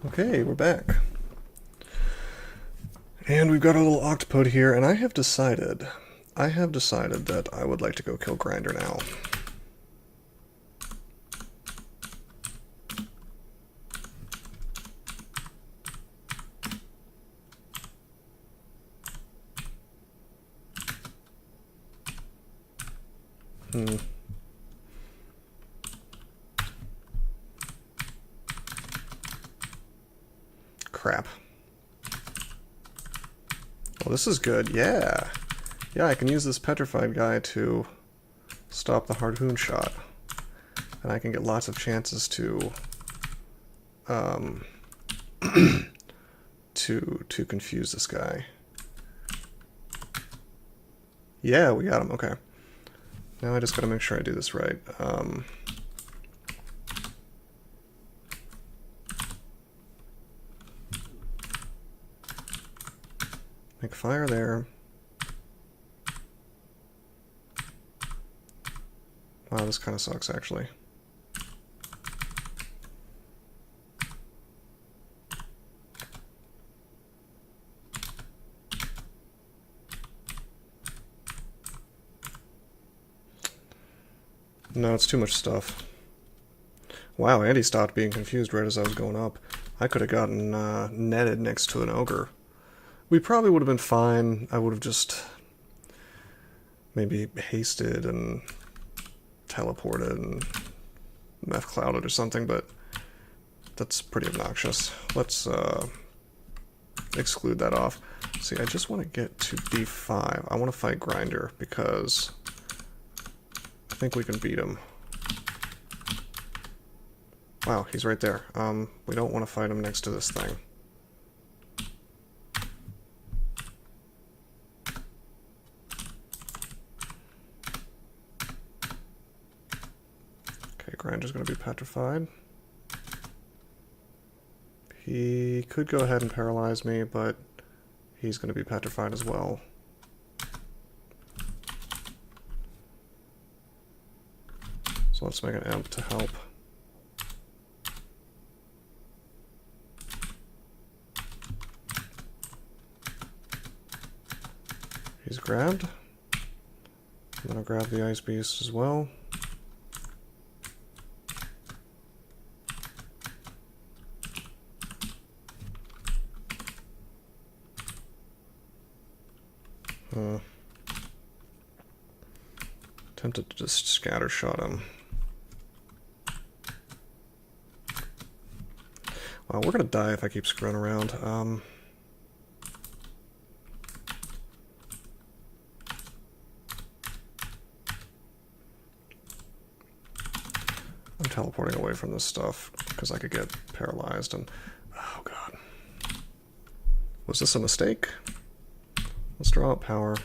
Okay, we're back. And we've got a little octopode here, and I have decided that I would like to go kill Grinder now. Crap. Well, this is good. Yeah. Yeah, I can use this petrified guy to stop the harpoon shot. And I can get lots of chances to to confuse this guy. Yeah, we got him. Okay. Now I just gotta make sure I do this right. Make fire there. Wow, this kind of sucks, actually. No, it's too much stuff. Wow, Andy stopped being confused right as I was going up. I could have gotten netted next to an ogre. We probably would have been fine. I would have just maybe hasted and teleported and meth clouded or something, but that's pretty obnoxious. Let's exclude that off. See, I just want to get to D5. I want to fight Grinder because I think we can beat him. Wow, he's right there. We don't want to fight him next to this thing. Okay, Grinder's going to be petrified. He could go ahead and paralyze me, but he's going to be petrified as well. So let's make an imp to help. He's grabbed. I'm going to grab the ice beast as well. Tempted to just scatter shot him. Wow, we're gonna die if I keep screwing around. I'm teleporting away from this stuff because I could get paralyzed and... Oh god. Was this a mistake? Let's draw out power.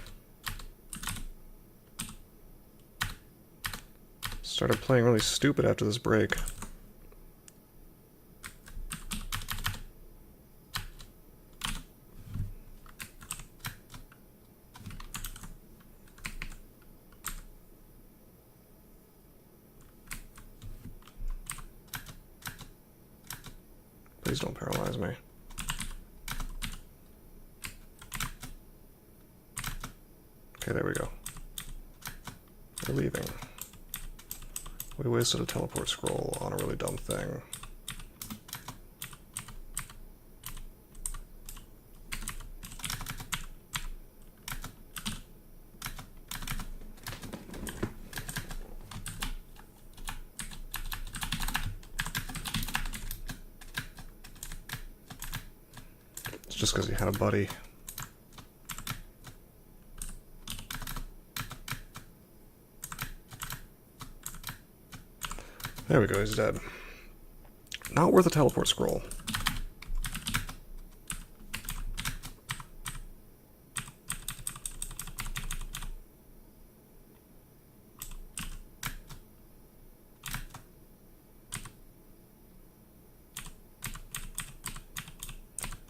Started playing really stupid after this break. Please don't paralyze me. Okay, there we go. We're leaving. We wasted a teleport scroll on a really dumb thing. It's just because he had a buddy. There we go, he's dead. Not worth a teleport scroll.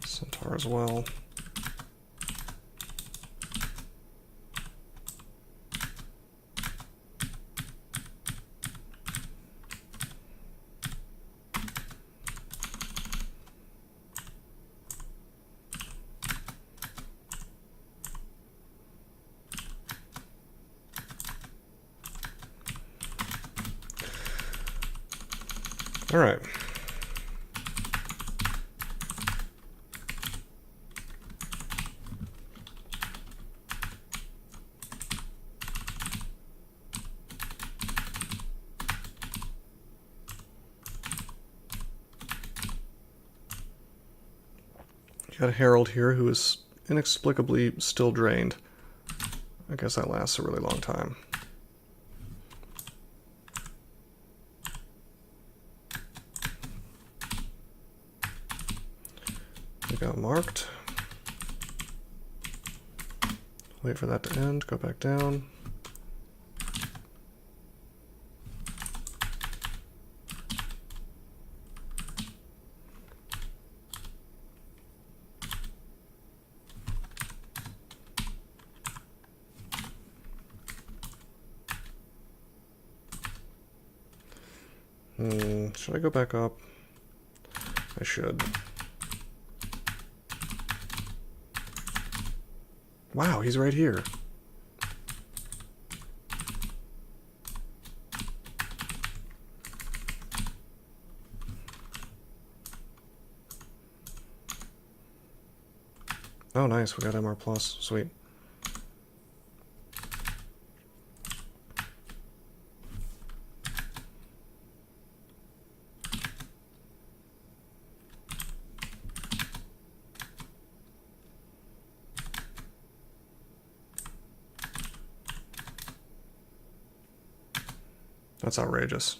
Centaur as well. All right. Got a Herald here who is inexplicably still drained. I guess that lasts a really long time. We got marked. Wait for that to end, go back down. Should I go back up? I should. Wow, he's right here. Oh, nice. We got MR+. Sweet. That's outrageous.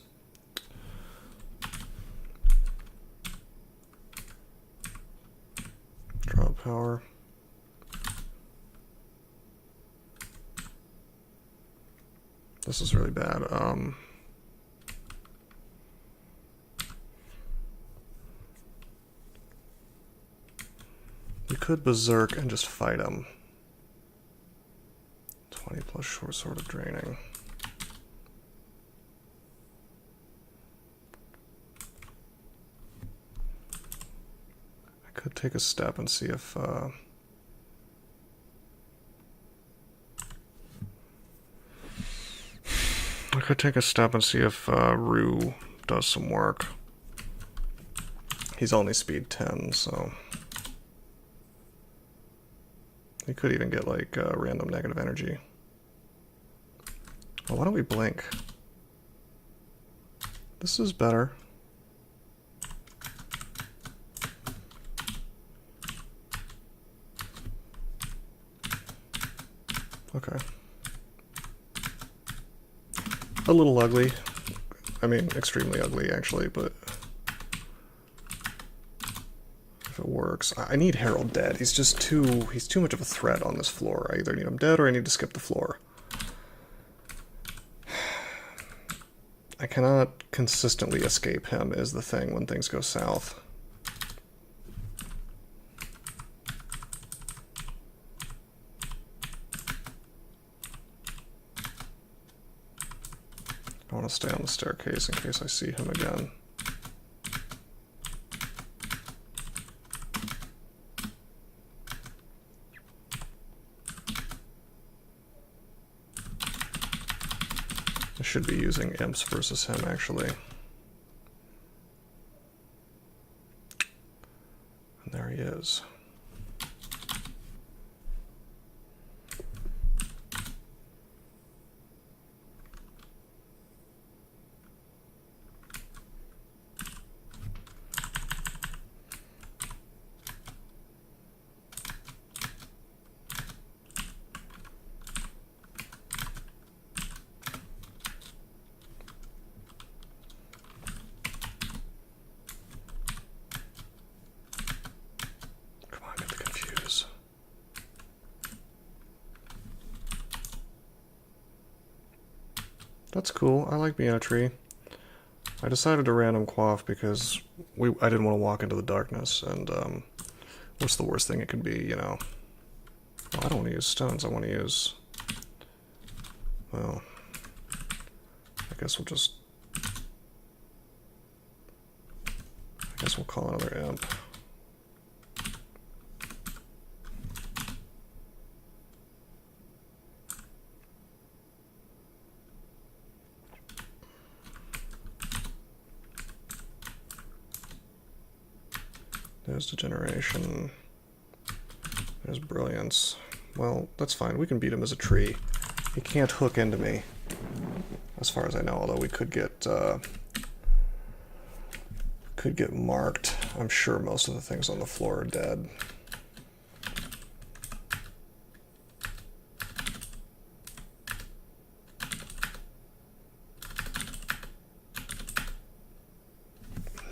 Drop power. This is really bad. We could berserk and just fight him. 20 plus short sword of draining. I could take a step and see if I could take a step and see if Ru does some work. He's only speed 10, so he could even get like random negative energy. Well, why don't we blink? This is better. Okay. A little ugly. I mean, extremely ugly, actually, but if it works. I need Herald dead. He's just he's too much of a threat on this floor. I either need him dead or I need to skip the floor. I cannot consistently escape him is the thing when things go south. I want to stay on the staircase in case I see him again. I should be using imps versus him, actually. And there he is. That's cool. I like being a tree. I decided to random quaff because I didn't want to walk into the darkness, and what's the worst thing it could be, you know? Well, I don't want to use stones. I want to use... Well, I guess we'll just... I guess we'll call another imp. There's degeneration. There's brilliance. Well, that's fine. We can beat him as a tree. He can't hook into me, as far as I know. Although we could get marked. I'm sure most of the things on the floor are dead.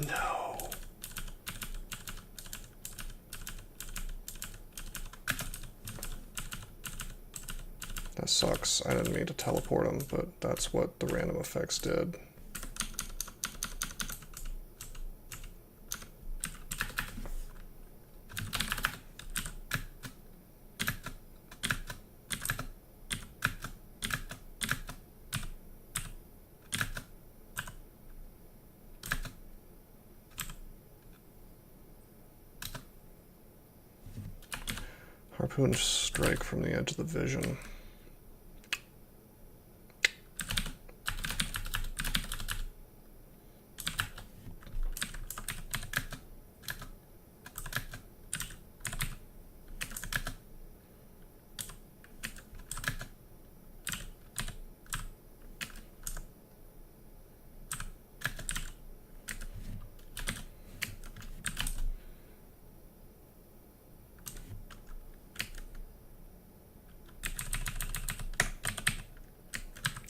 No. That sucks. I didn't mean to teleport him, but that's what the random effects did. Harpoon strike from the edge of the vision.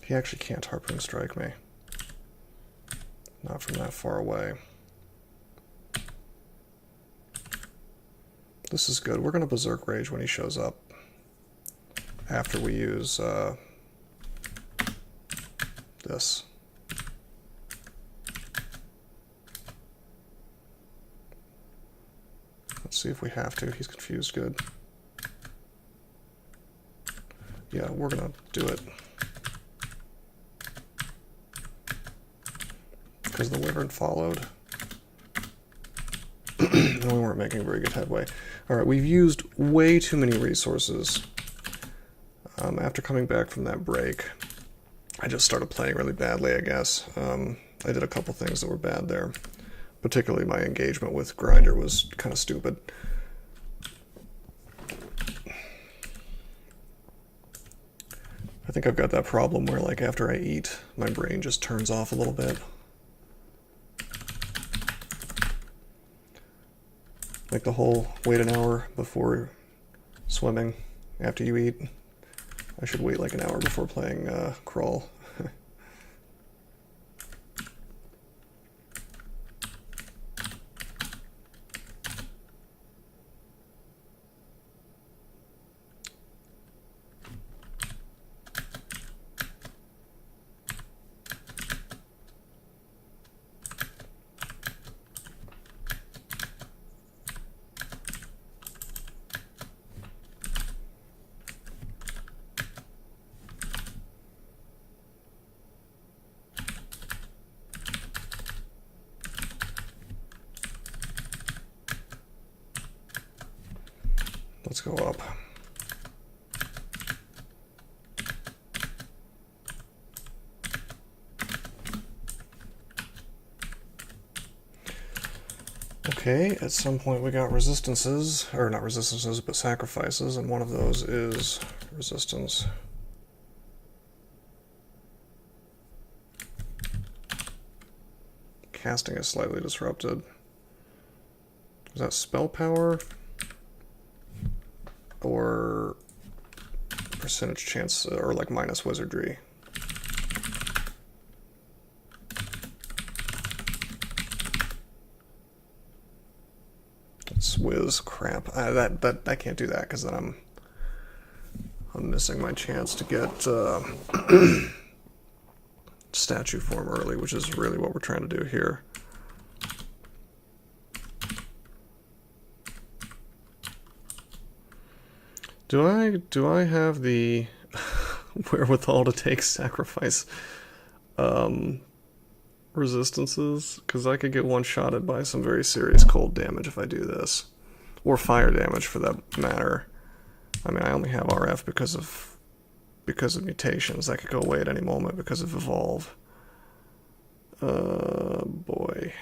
He actually can't harpoon strike me. Not from that far away. This is good. We're going to Berserk Rage when he shows up. After we use this. Let's see if we have to. He's confused. Good. Yeah, we're going to do it. Because the Wyvern followed. And we weren't making very good headway. Alright, we've used way too many resources. After coming back from that break, I just started playing really badly, I guess. I did a couple things that were bad there. Particularly my engagement with Grinder was kind of stupid. I think I've got that problem where, like, after I eat, my brain just turns off a little bit. Like the whole wait an hour before swimming after you eat. I should wait like an hour before playing Crawl. Let's go up. Okay, at some point we got resistances, or not resistances, but sacrifices, and one of those is resistance. Casting is slightly disrupted. Is that spell power? Or percentage chance, or like minus wizardry? It's whiz crap. I can't do that because then I'm missing my chance to get statue form early, which is really what we're trying to do here. Do I have the wherewithal to take sacrifice resistances? Because I could get one-shotted by some very serious cold damage if I do this. Or fire damage, for that matter. I mean, I only have RF because of mutations. That could go away at any moment because of Evolve. Boy.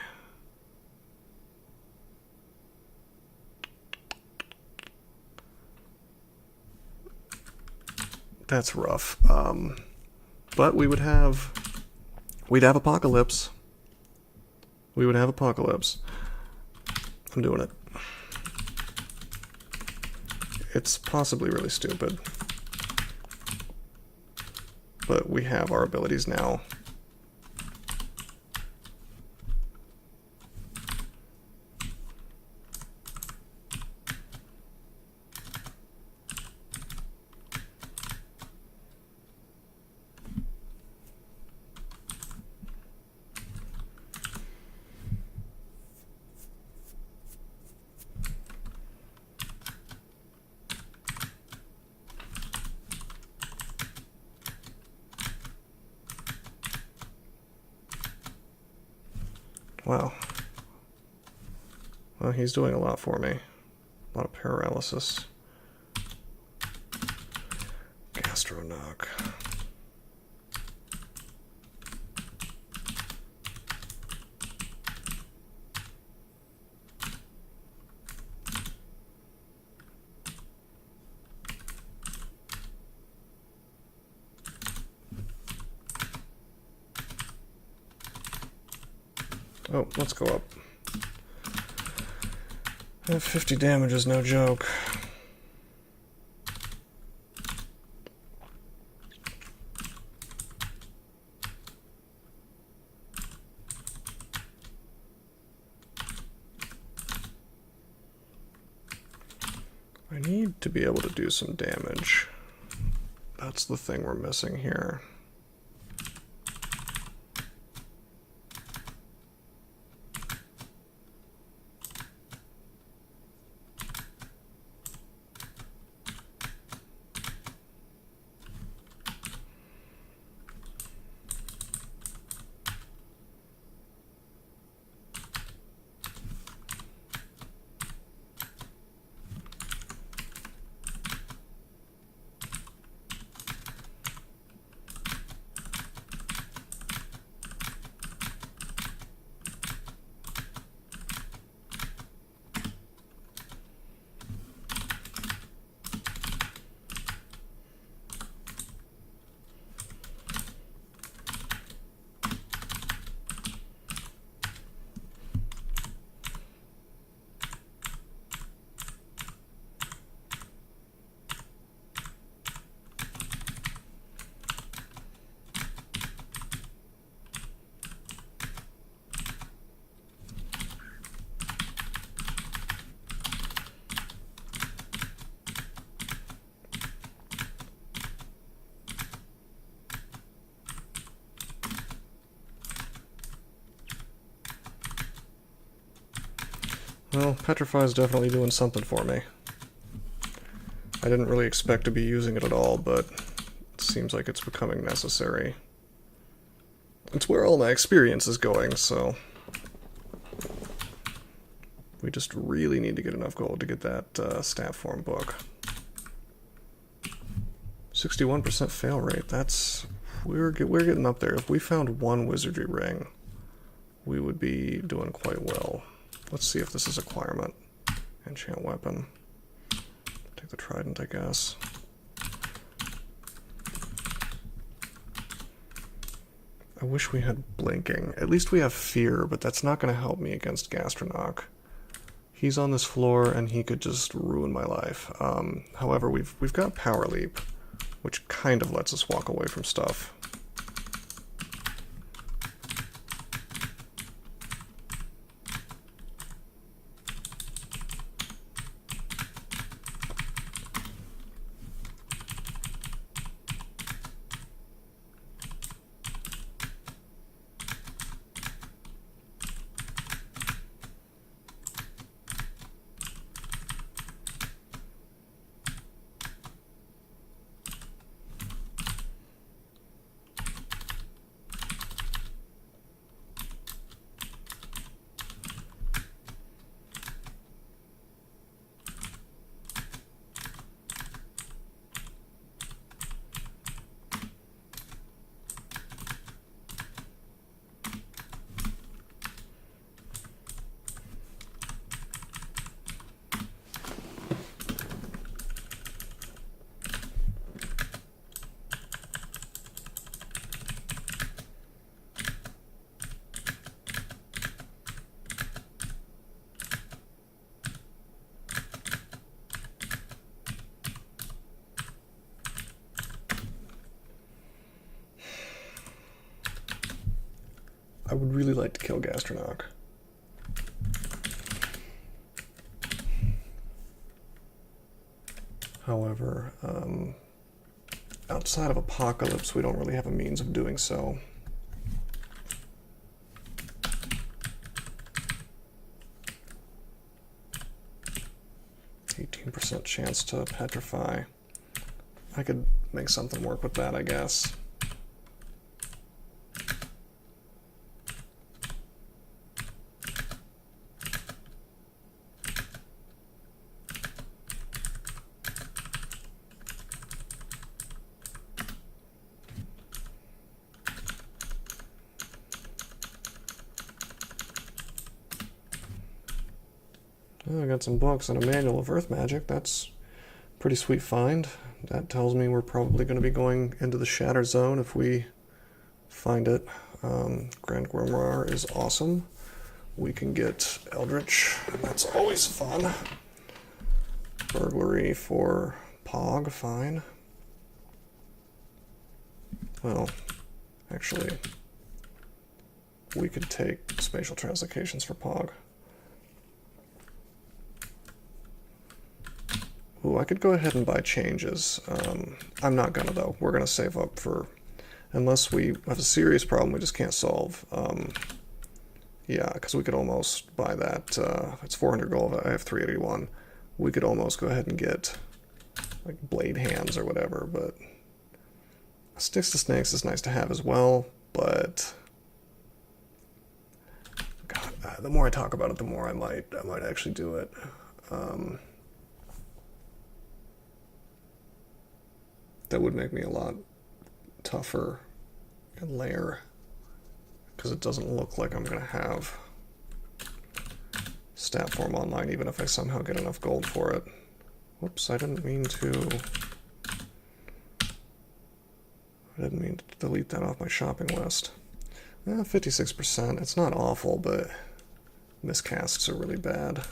That's rough. But we'd have Apocalypse. We would have Apocalypse. I'm doing it. It's possibly really stupid. But we have our abilities now. Wow. Well, he's doing a lot for me. A lot of paralysis. Gastronok. Oh, let's go up. 50 damage is no joke. I need to be able to do some damage. That's the thing we're missing here. Well, Petrify is definitely doing something for me. I didn't really expect to be using it at all, but it seems like it's becoming necessary. It's where all my experience is going, so we just really need to get enough gold to get that staff form book. 61% fail rate. That's we're getting up there. If we found one wizardry ring, we would be doing quite well. Let's see if this is acquirement. Enchant weapon. Take the trident, I guess. I wish we had blinking. At least we have fear, but that's not going to help me against Gastronok. He's on this floor, and he could just ruin my life. However, we've got Power Leap, which kind of lets us walk away from stuff. I would really like to kill Gastronok. However, outside of Apocalypse, we don't really have a means of doing so. %, chance to petrify. I could make something work with that, I guess. Oh, I got some books and a manual of Earth Magic. That's a pretty sweet find. That tells me we're probably going to be going into the Shattered Zone if we find it. Grand Grimoire is awesome. We can get Eldritch. That's always fun. Burglary for Pog, fine. Well, actually, we could take Spatial Translocations for Pog. Ooh, I could go ahead and buy changes. I'm not gonna though. We're gonna save up for, unless we have a serious problem we just can't solve. Yeah, because we could almost buy that. It's 400 gold. I have 381. We could almost go ahead and get like blade hands or whatever. But Sticks to Snakes is nice to have as well. But God, the more I talk about it, the more I might actually do it. That would make me a lot tougher in layer, because it doesn't look like I'm going to have stat form online, even if I somehow get enough gold for it. Whoops, I didn't mean to delete that off my shopping list. 56%, it's not awful, but miscasts are really bad.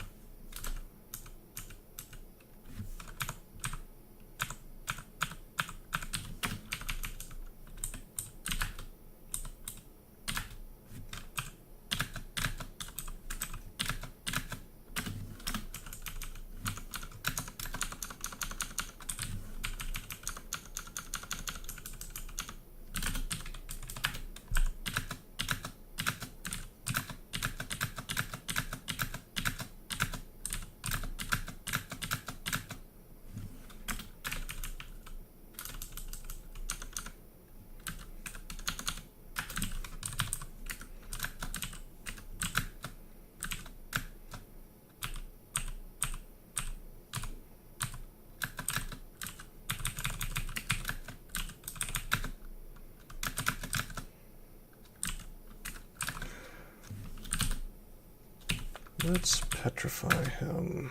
Let's petrify him.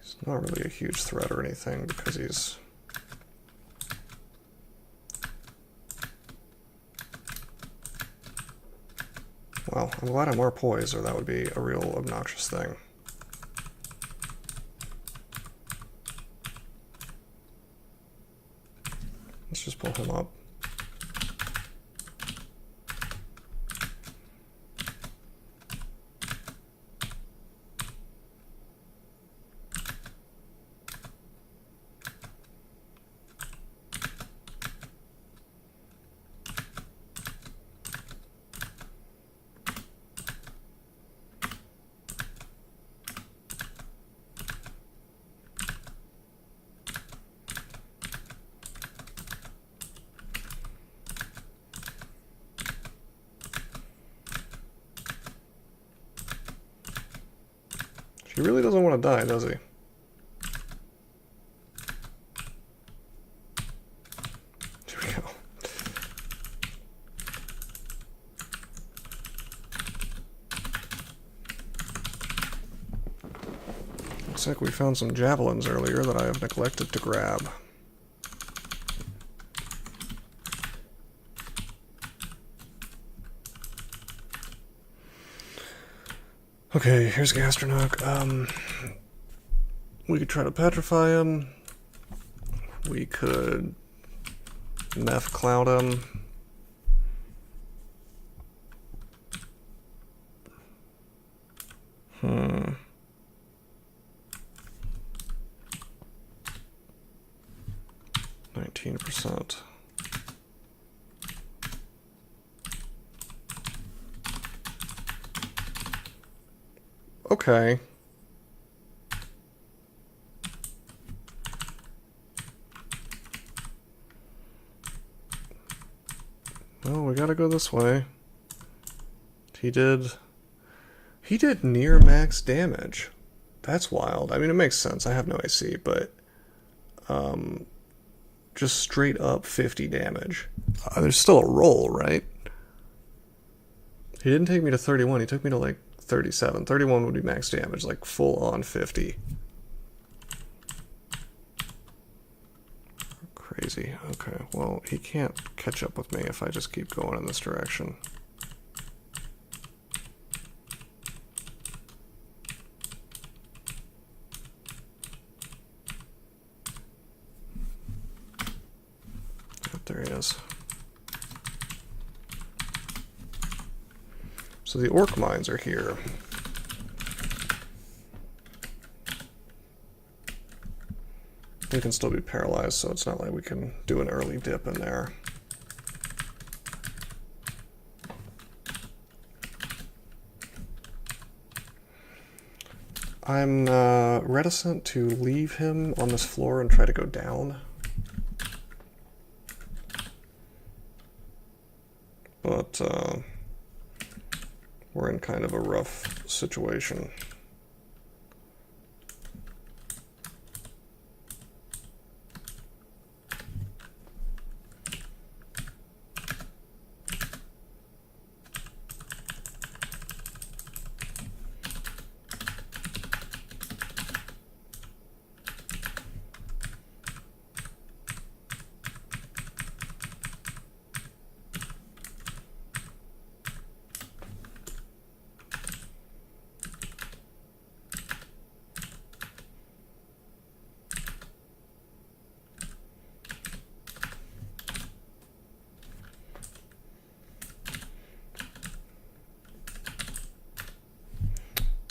He's not really a huge threat or anything because he's... Well, I'm glad I'm more poised, or that would be a real obnoxious thing. Let's just pull him up. He really doesn't want to die, does he? Here we go. Looks like we found some javelins earlier that I have neglected to grab. Okay, here's Gastronok. We could try to petrify him. We could Meth cloud him. Hmm. %. Okay. Well, we gotta go this way. He did near max damage. That's wild. I mean, it makes sense. I have no AC, but just straight up 50 damage. There's still a roll, right? He didn't take me to 31. He took me to like 37. 31 would be max damage, like full on 50. Crazy. Okay, well, he can't catch up with me if I just keep going in this direction. There he is. So the orc mines are here. We can still be paralyzed, so it's not like we can do an early dip in there. I'm reticent to leave him on this floor and try to go down. But we're in kind of a rough situation.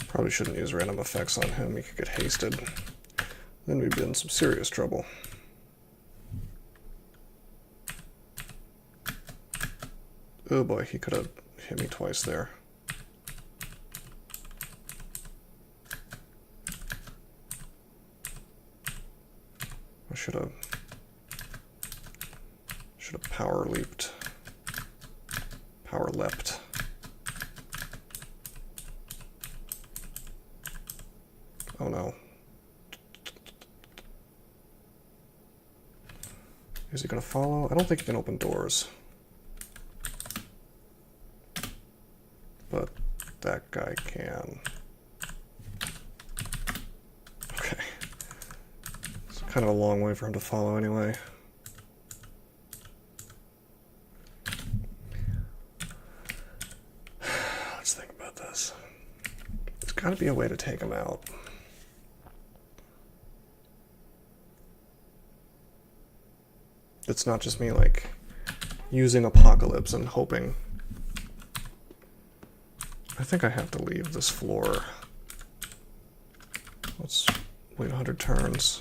Probably shouldn't use random effects on him, he could get hasted. Then we'd be in some serious trouble. Oh boy, he could have hit me twice there. I should have power leaped. Power leapt. Oh no. Is he gonna follow? I don't think he can open doors. But that guy can. Okay. It's kind of a long way for him to follow anyway. Let's think about this. There's gotta be a way to take him out. It's not just me, like, using Apocalypse and hoping. I think I have to leave this floor. Let's wait 100 turns.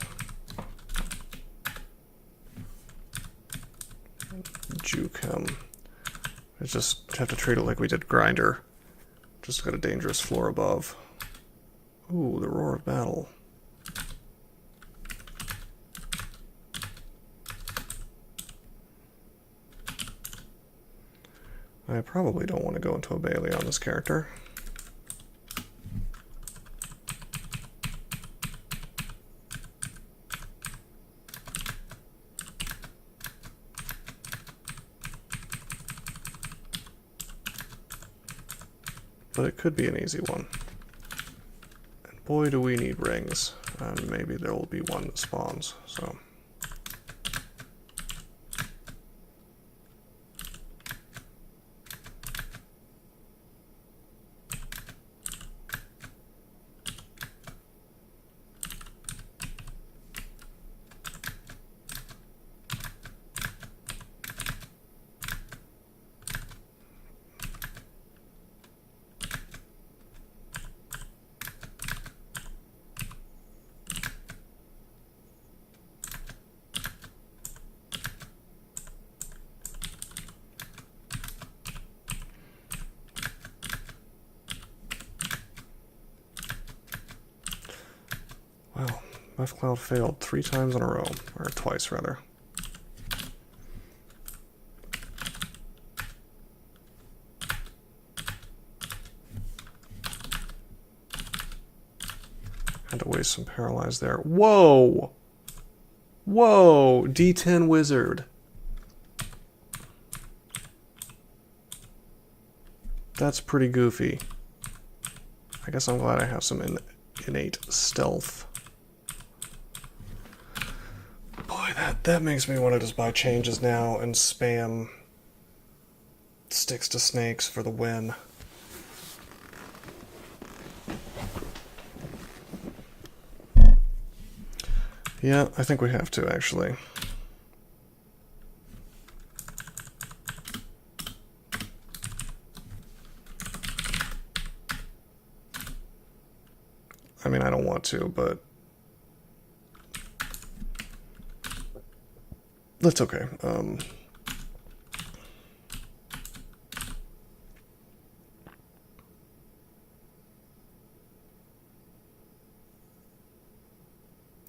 Juke him. I just have to treat it like we did Grinder. Just got a dangerous floor above. Ooh, the roar of battle. I probably don't want to go into a Bailey on this character. But it could be an easy one. And boy, do we need rings. And maybe there will be one that spawns, so... Left cloud failed 3 times in a row. Or twice, rather. Had to waste some paralyze there. Whoa! Whoa! D10 Wizard. That's pretty goofy. I guess I'm glad I have some innate stealth. Boy, that makes me want to just buy changes now and spam sticks to snakes for the win. Yeah, I think we have to, actually. I mean, I don't want to, but that's okay.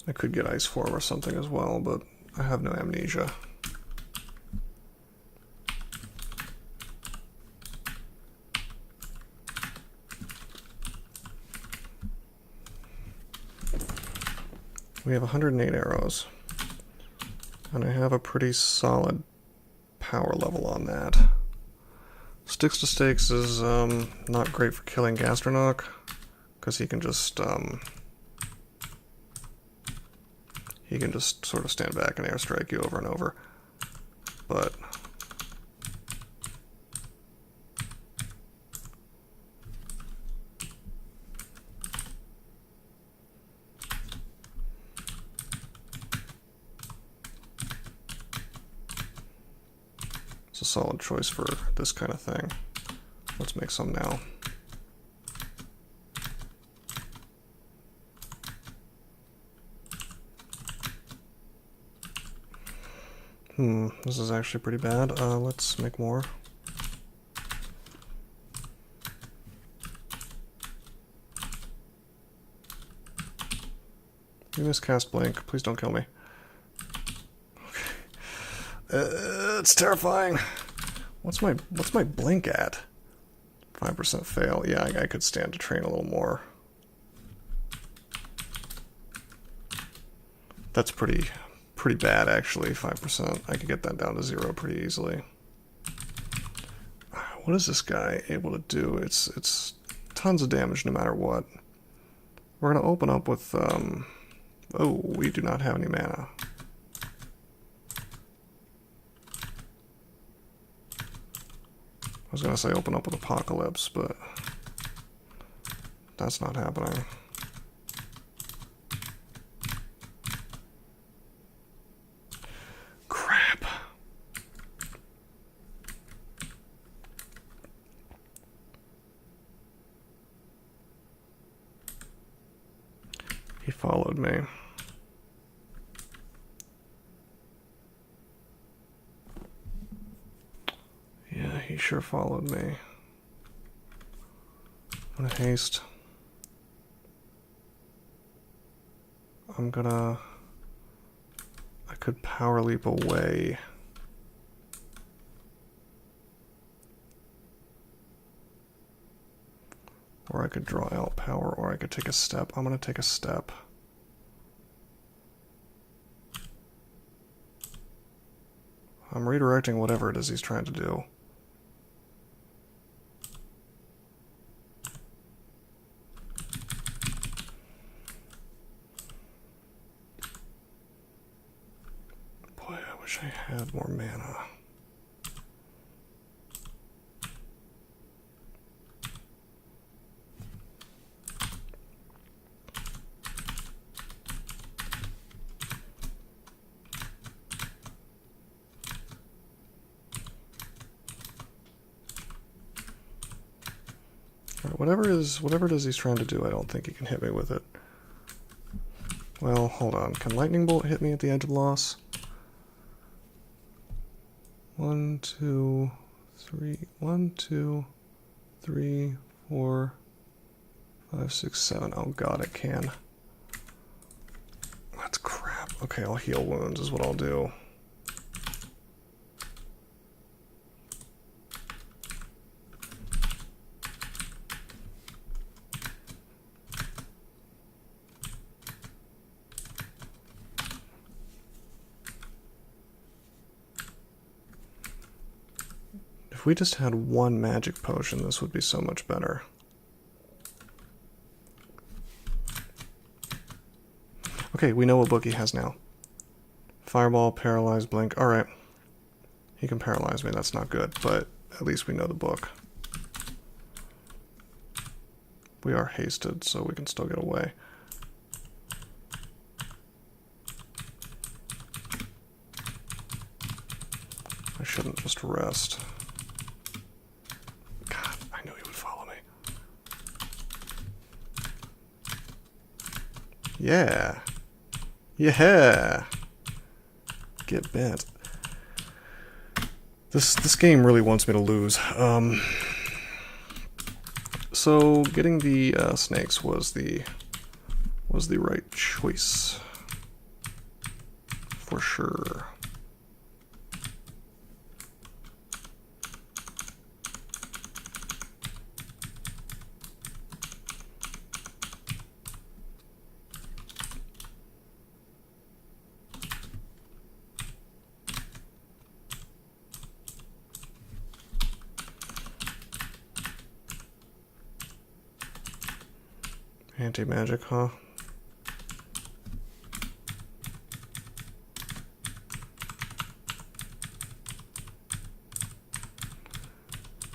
I could get ice form or something as well, but I have no amnesia. We have 108 arrows, and I have a pretty solid power level on that. Sticks to stakes is not great for killing Gastronok, because he can just sort of stand back and airstrike you over and over. But it's a solid choice for this kind of thing. Let's make some now. This is actually pretty bad. Let's make more. You miscast Blink. Please don't kill me. Okay. It's terrifying. What's my Blink at? 5% fail. Yeah, I could stand to train a little more. That's pretty bad, actually. 5%. I could get that down to 0 pretty easily. What is this guy able to do? It's tons of damage no matter what. We're gonna open up with oh, we do not have any mana. I was gonna say open up with Apocalypse, but that's not happening. He followed me. Yeah, he sure followed me. I'm gonna haste. I could power leap away. Or I could draw out power, or I could take a step. I'm gonna take a step. I'm redirecting whatever it is he's trying to do. Boy, I wish I had more mana. Whatever it is he's trying to do, I don't think he can hit me with it. Well, hold on. Can Lightning Bolt hit me at the edge of loss? 1, 2, 3. 1, 2, 3, 4, 5, 6, 7. Oh god, it can. Okay, I'll heal wounds is what I'll do. If we just had one magic potion, this would be so much better. Okay, we know what book he has now. Fireball, Paralyze, Blink. Alright. He can paralyze me, that's not good, but at least we know the book. We are hasted, so we can still get away. I shouldn't just rest. God, I knew he would follow me. Yeah. Yeah. Get bent. This game really wants me to lose. So getting the snakes was the right choice for sure. Anti-magic, huh?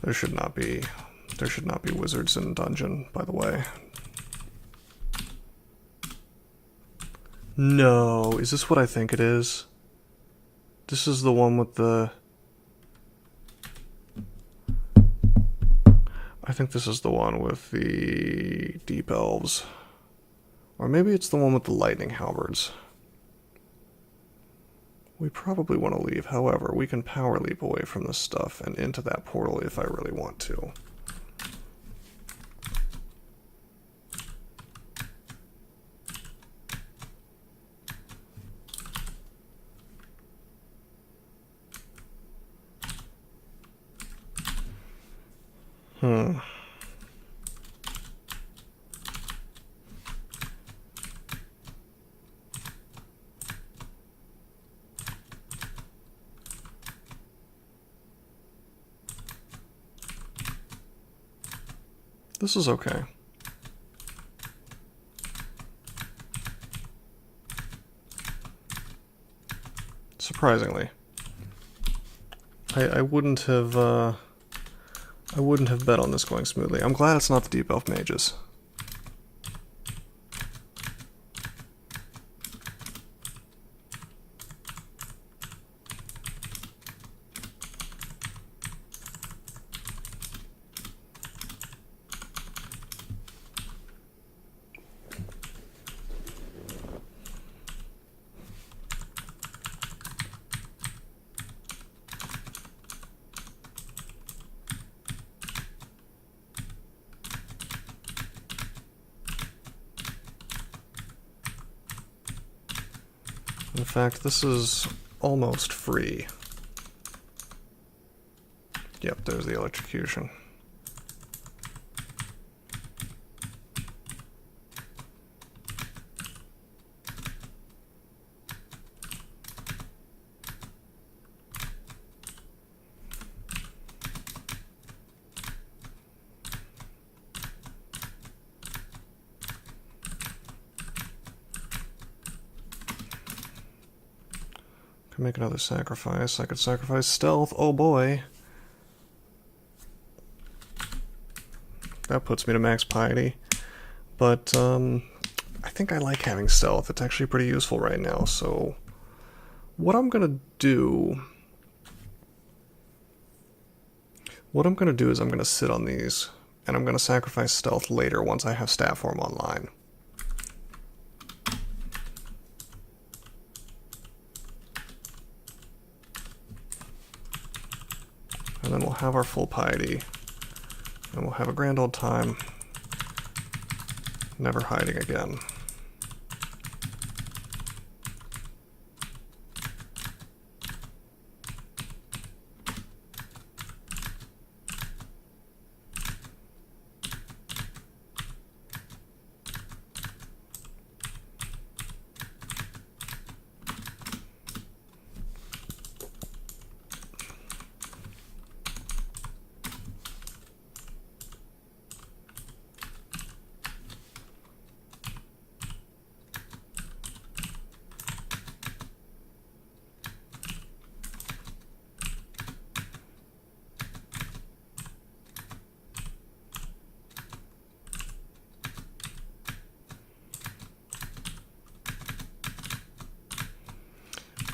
There should not be wizards in dungeon, by the way. No, is this what I think it is? This is the one with the... I think this is the one with the deep elves. Or maybe it's the one with the lightning halberds. We probably want to leave. However, we can power leap away from this stuff and into that portal if I really want to. This is okay. Surprisingly. I wouldn't have bet on this going smoothly. I'm glad it's not the deep elf mages. In fact, this is almost free. Yep, there's the electrocution. Make another sacrifice. I could sacrifice stealth. Oh boy. That puts me to max piety. But I think I like having stealth. It's actually pretty useful right now. So what I'm gonna do is I'm gonna sit on these and I'm gonna sacrifice stealth later once I have staff form online. And then we'll have our full piety, and we'll have a grand old time, never hiding again.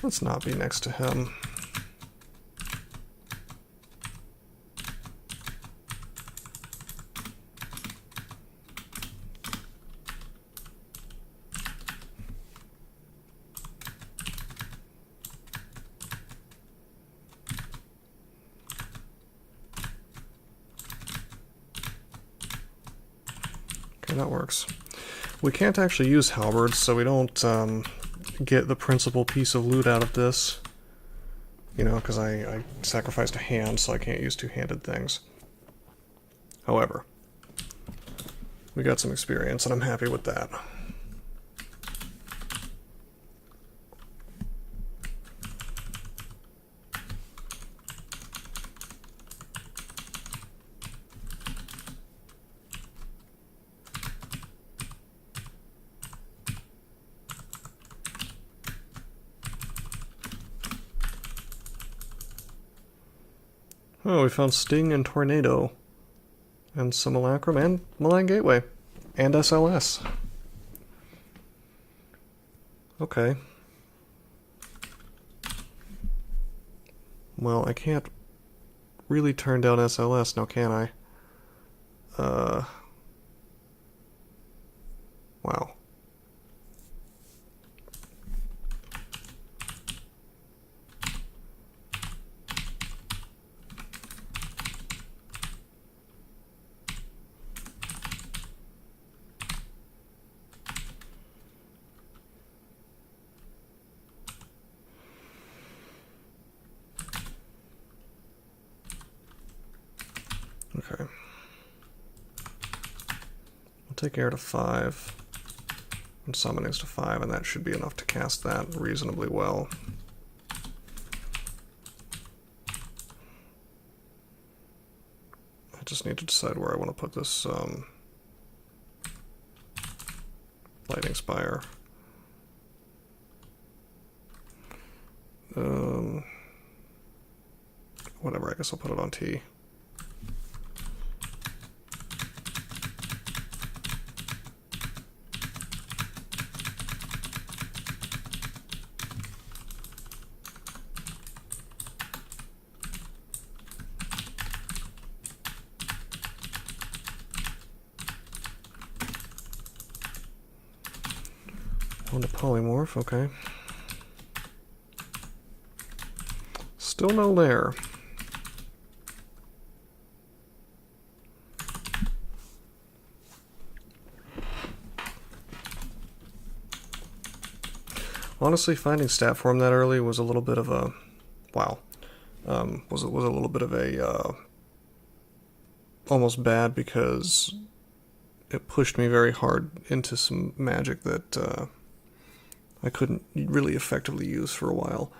Let's not be next to him. Okay, that works. We can't actually use halberds, so we don't get the principal piece of loot out of this. You know, because I sacrificed a hand, so I can't use two-handed things. However, we got some experience, and I'm happy with that. Oh, we found Sting and Tornado. And Simulacrum and Malign Gateway. And SLS. Okay. Well, I can't really turn down SLS now, can I? Wow. Okay. I'll take air to 5 and summonings to 5, and that should be enough to cast that reasonably well. I just need to decide where I want to put this Lightning Spire. Whatever, I guess I'll put it on T. On to polymorph, okay. Still no lair. Honestly, finding stat form that early was a little bit of a wow. Was a little bit of a almost bad, because it pushed me very hard into some magic that I couldn't really effectively use for a while.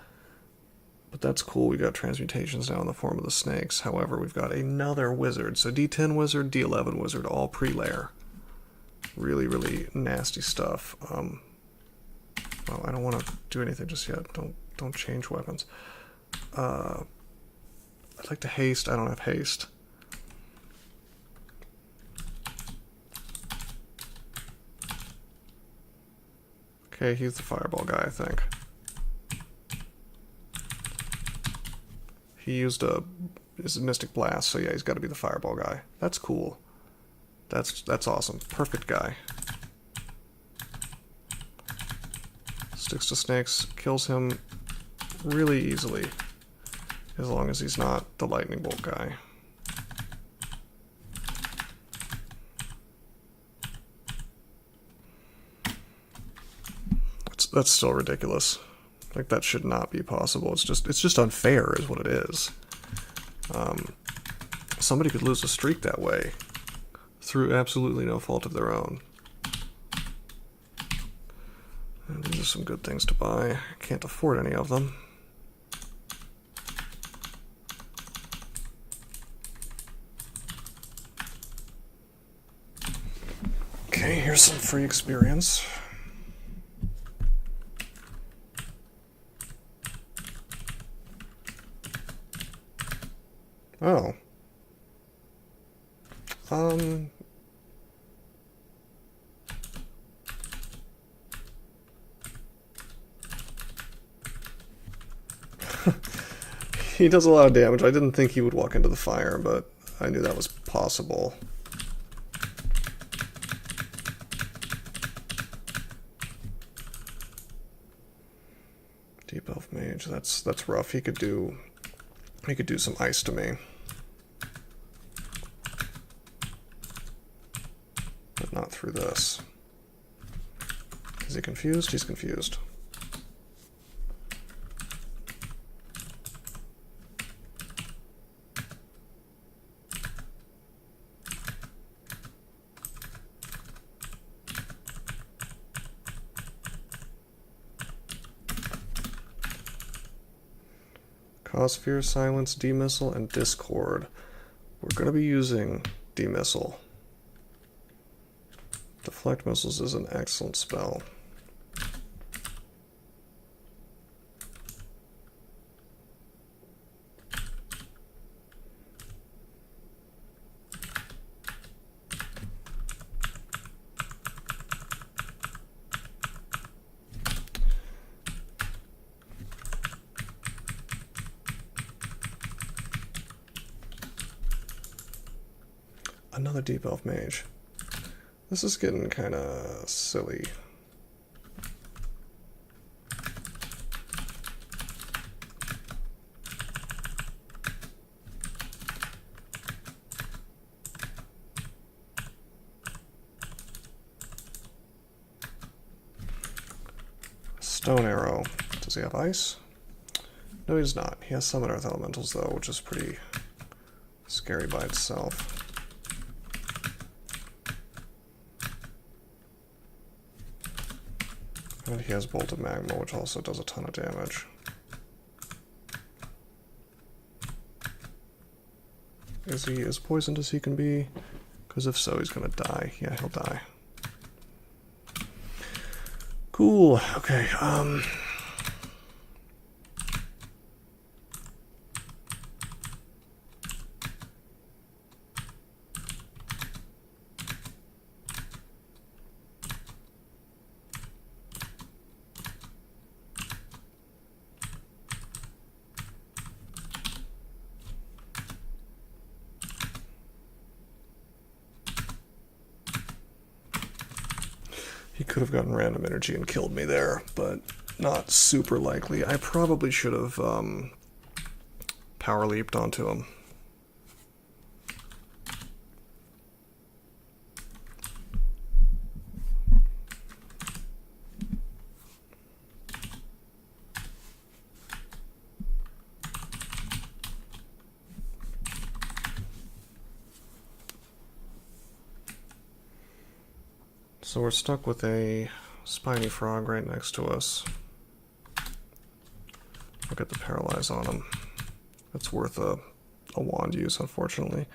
But that's cool, we got transmutations now in the form of the snakes. However, we've got another wizard. So D10 wizard, D11 wizard, all pre-layer. Really, really nasty stuff. Well, I don't want to do anything just yet. Don't change weapons. I'd like to haste. I don't have haste. Okay, he's the fireball guy, I think. He used his Mystic Blast, so yeah, he's got to be the fireball guy. That's cool. That's awesome. Perfect guy. Sticks to snakes, kills him really easily, as long as he's not the lightning bolt guy. That's still ridiculous. Like, that should not be possible. It's just unfair is what it is. Somebody could lose a streak that way through absolutely no fault of their own. And these are some good things to buy. I can't afford any of them. Okay, here's some free experience. Oh. He does a lot of damage. I didn't think he would walk into the fire, but I knew that was possible. Deep Elf Mage, that's rough. He could do some ice to me. But not through this. Is he confused? He's confused. Cause Fear, Silence, Demissile, and Discord. We're going to be using Demissile. Deflect Missiles is an excellent spell. Another Deep Elf Mage. This is getting kind of silly. Stone Arrow. Does he have ice? No, he does not. He has Summon Earth Elementals, though, which is pretty scary by itself. And he has Bolt of Magma, which also does a ton of damage. Is he as poisoned as he can be? Because if so, he's gonna die. Yeah, he'll die. Cool. Okay, he could have gotten random energy and killed me there, but not super likely. I probably should have power leaped onto him. So we're stuck with a spiny frog right next to us. I'll get the paralyze on him. That's worth a wand use, unfortunately.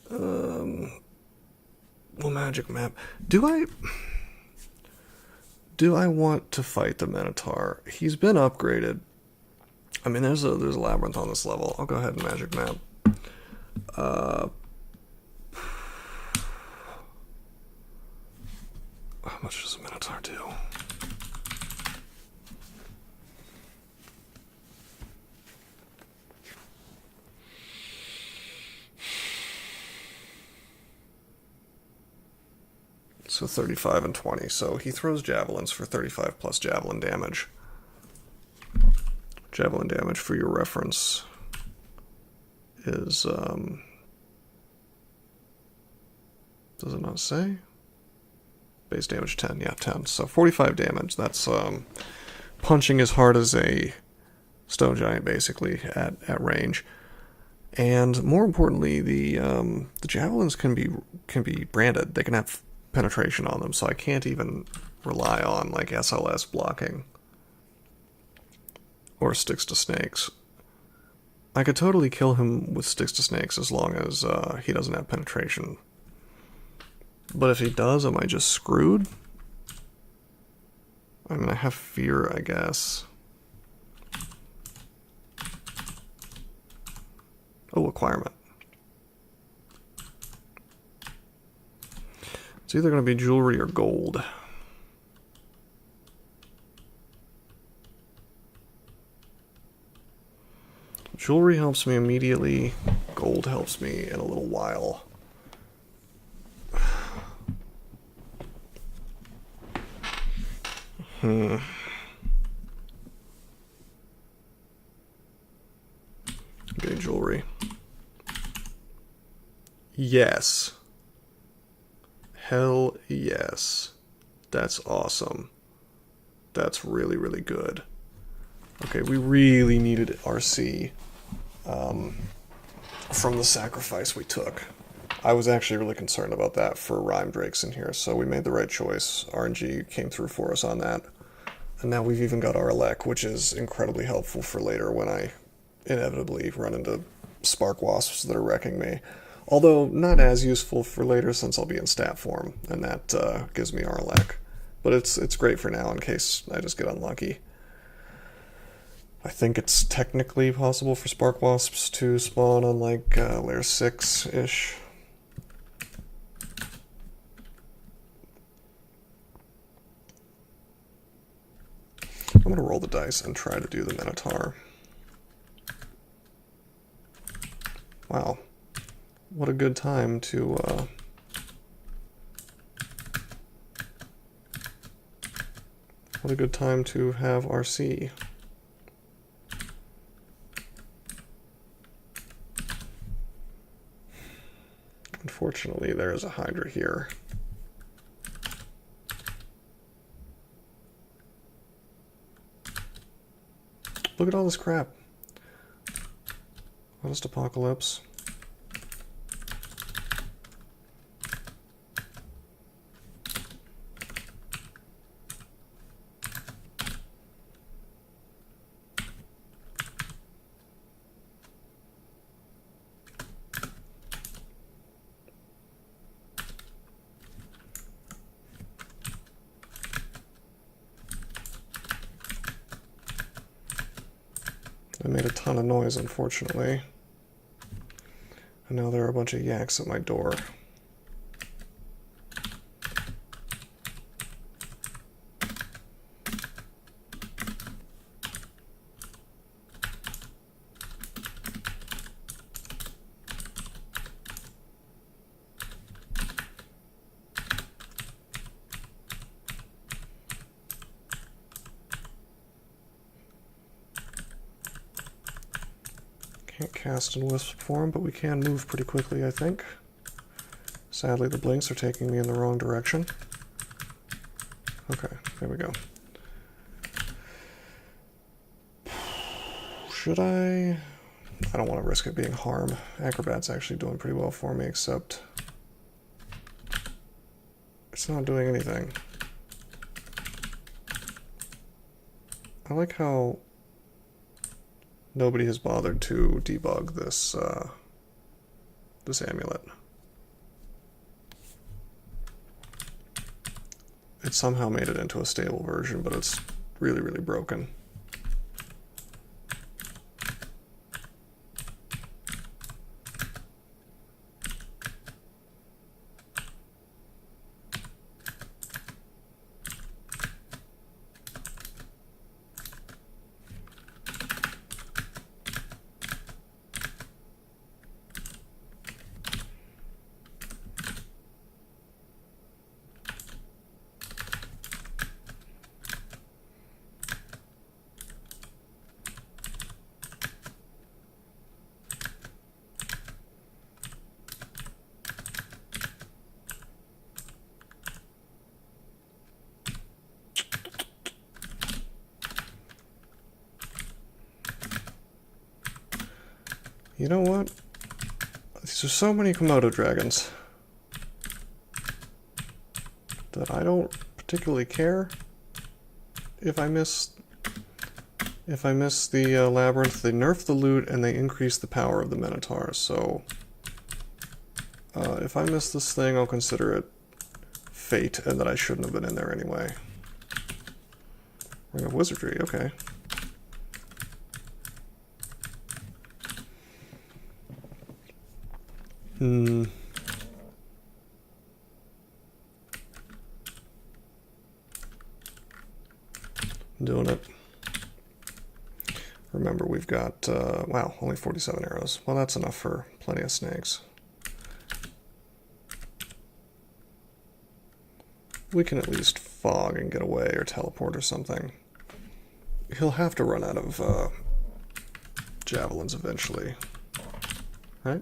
Well, magic map. Do I want to fight the Minotaur? He's been upgraded. I mean, there's a labyrinth on this level. I'll go ahead and magic map. How much does a Minotaur do? So 35 and 20. So he throws javelins for 35 plus javelin damage. Javelin damage, for your reference, is does it not say? Base damage 10, yeah, 10. So 45 damage. That's punching as hard as a stone giant, basically, at range. And more importantly, the javelins can be branded. They can have penetration on them, so I can't even rely on like SLS blocking or sticks to snakes. I could totally kill him with sticks to snakes as long as he doesn't have penetration. But if he does, am I just screwed? I mean, I have fear, I guess. Oh, acquirement. It's either going to be jewelry or gold. Jewelry helps me immediately. Gold helps me in a little while. Getting jewelry. Yes. Hell yes. That's awesome. That's really, really good. Okay, we really needed RC from the sacrifice we took. I was actually really concerned about that for Rhyme Drakes in here, so we made the right choice. RNG came through for us on that. And now we've even got our elect, which is incredibly helpful for later when I inevitably run into spark wasps that are wrecking me. Although not as useful for later since I'll be in stat form, and that gives me our elect. But it's great for now in case I just get unlucky. I think it's technically possible for spark wasps to spawn on like layer 6-ish. I'm going to roll the dice and try to do the Minotaur. Wow. What a good time to what a good time to have RC. Unfortunately, there is a Hydra here. Look at all this crap. Honest Apocalypse. I made a ton of noise, unfortunately. And now there are a bunch of yaks at my door. Can't cast in wisp form, but we can move pretty quickly, I think. Sadly, the blinks are taking me in the wrong direction. Okay, there we go. Should I? I don't want to risk it being harm. Acrobat's actually doing pretty well for me, except it's not doing anything. I like how nobody has bothered to debug this this amulet. It somehow made it into a stable version, but it's really, really broken. You know what? These are so many Komodo dragons that I don't particularly care if I miss the labyrinth. They nerf the loot and they increase the power of the Minotaur. So if I miss this thing, I'll consider it fate and that I shouldn't have been in there anyway. Ring of Wizardry, okay. Doing it. Remember, we've got, wow, only 47 arrows. Well, that's enough for plenty of snakes. We can at least fog and get away or teleport or something. He'll have to run out of javelins eventually, right?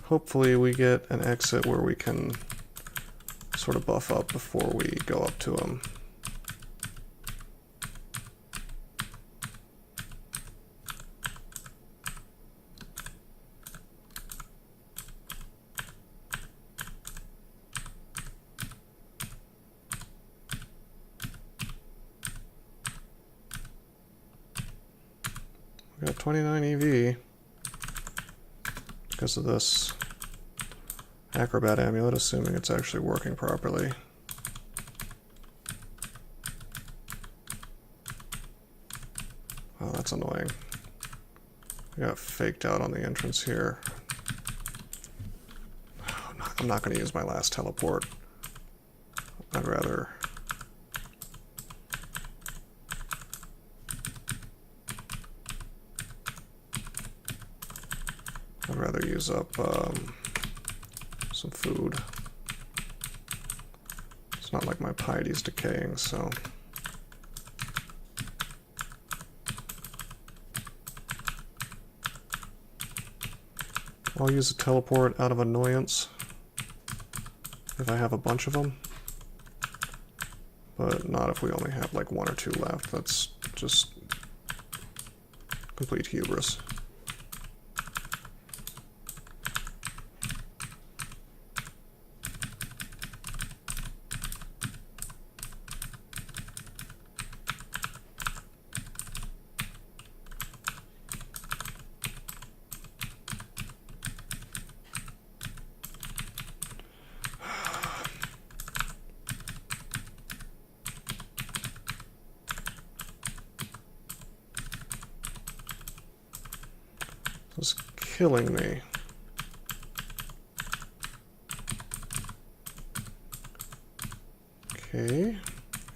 Hopefully we get an exit where we can sort of buff up before we go up to him. We got 29 EV because of this Acrobat amulet, assuming it's actually working properly. Oh, that's annoying. We got faked out on the entrance here. I'm not going to use my last teleport. I'd rather... use up some food. It's not like my piety's decaying, so... I'll use a teleport out of annoyance if I have a bunch of them, but not if we only have like 1 or 2 left. That's just complete hubris. It's killing me. Okay,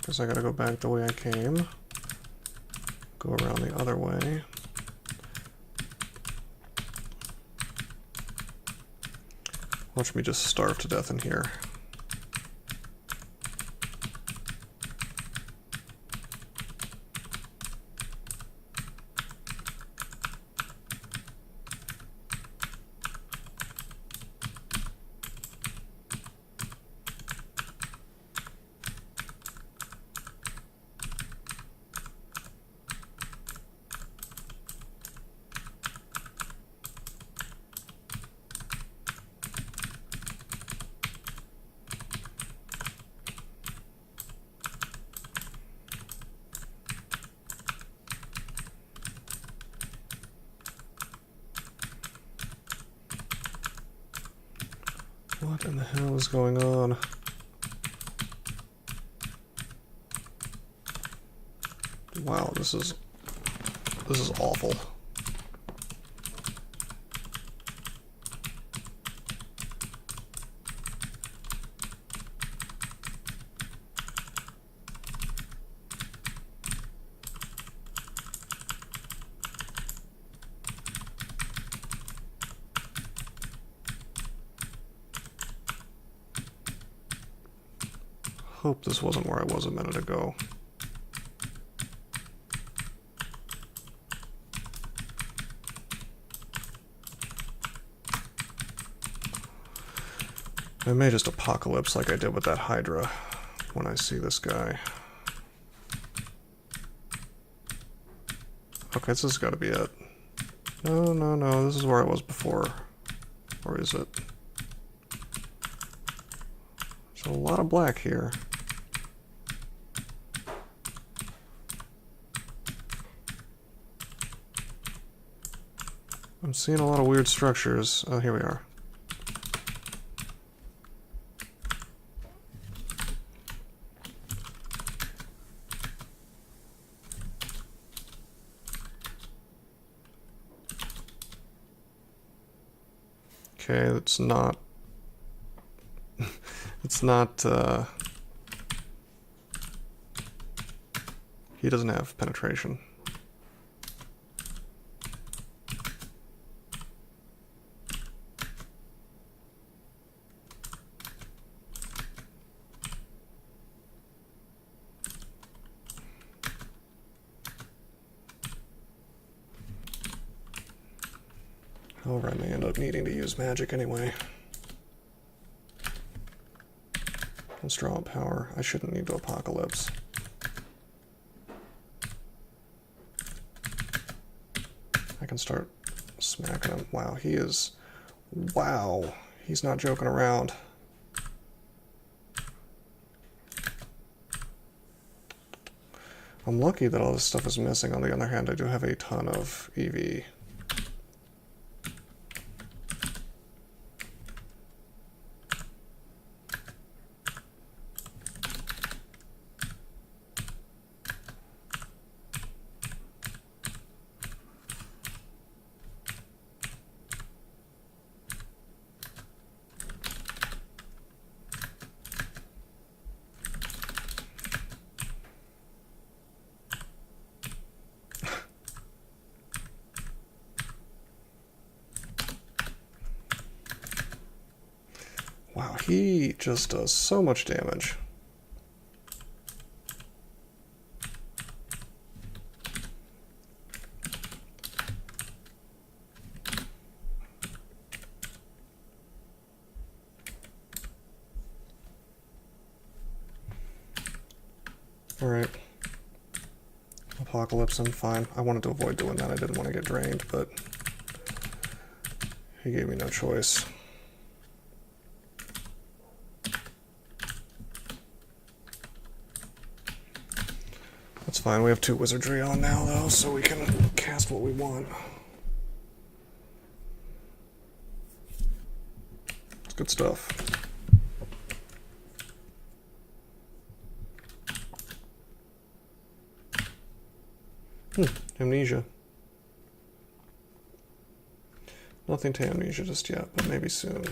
guess I gotta go back the way I came. Go around the other way. Watch me just starve to death in here. What in the hell is going on? Wow, this is awful. Hope this wasn't where I was a minute ago. I may just apocalypse like I did with that Hydra when I see this guy. Okay, this has got to be it. No, no, no, this is where I was before. Or is it? There's a lot of black here. I'm seeing a lot of weird structures. Oh, here we are. Okay, it's not... it's not, he doesn't have penetration. However, I may end up needing to use magic anyway. Let's draw up power. I shouldn't need to Apocalypse. I can start smacking him. Wow, he is... Wow, he's not joking around. I'm lucky that all this stuff is missing. On the other hand, I do have a ton of EV. Wow, he just does so much damage. Alright. Apocalypse him, fine. I wanted to avoid doing that. I didn't want to get drained, but he gave me no choice. That's fine. We have 2 wizardry on now, though, so we can cast what we want. It's good stuff. Amnesia. Nothing to amnesia just yet, but maybe soon.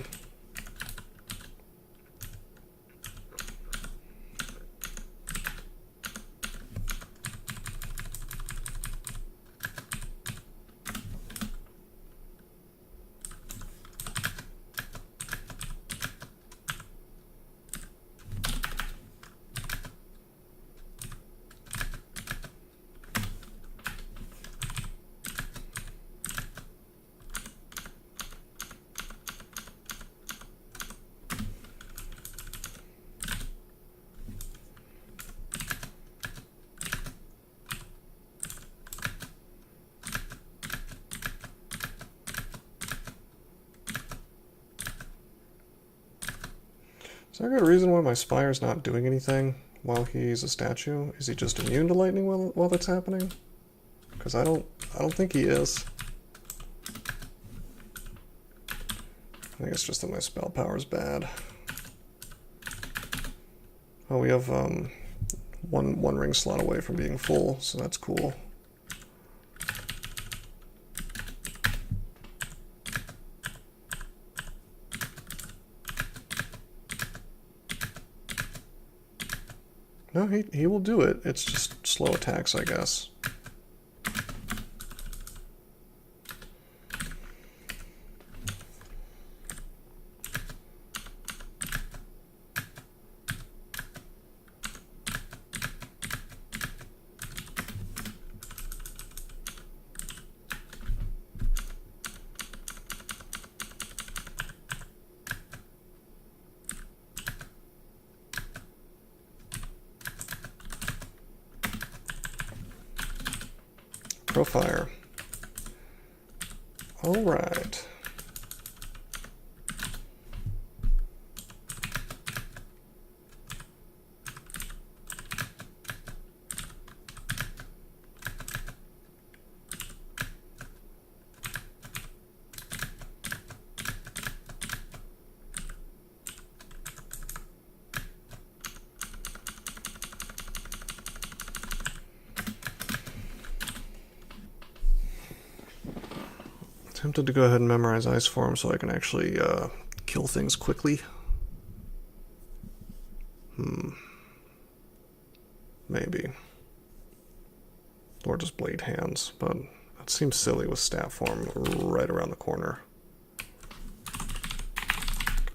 Is there a good reason why my Spire's not doing anything while he's a statue? Is he just immune to lightning while that's happening? Because I don't think he is. I think it's just that my spell power is bad. Oh, we have one ring slot away from being full, so that's cool. No, he will do it. It's just slow attacks, I guess. Profire. All right. Tempted to go ahead and memorize ice form so I can actually kill things quickly. Maybe. Or just blade hands, but that seems silly with stat form right around the corner.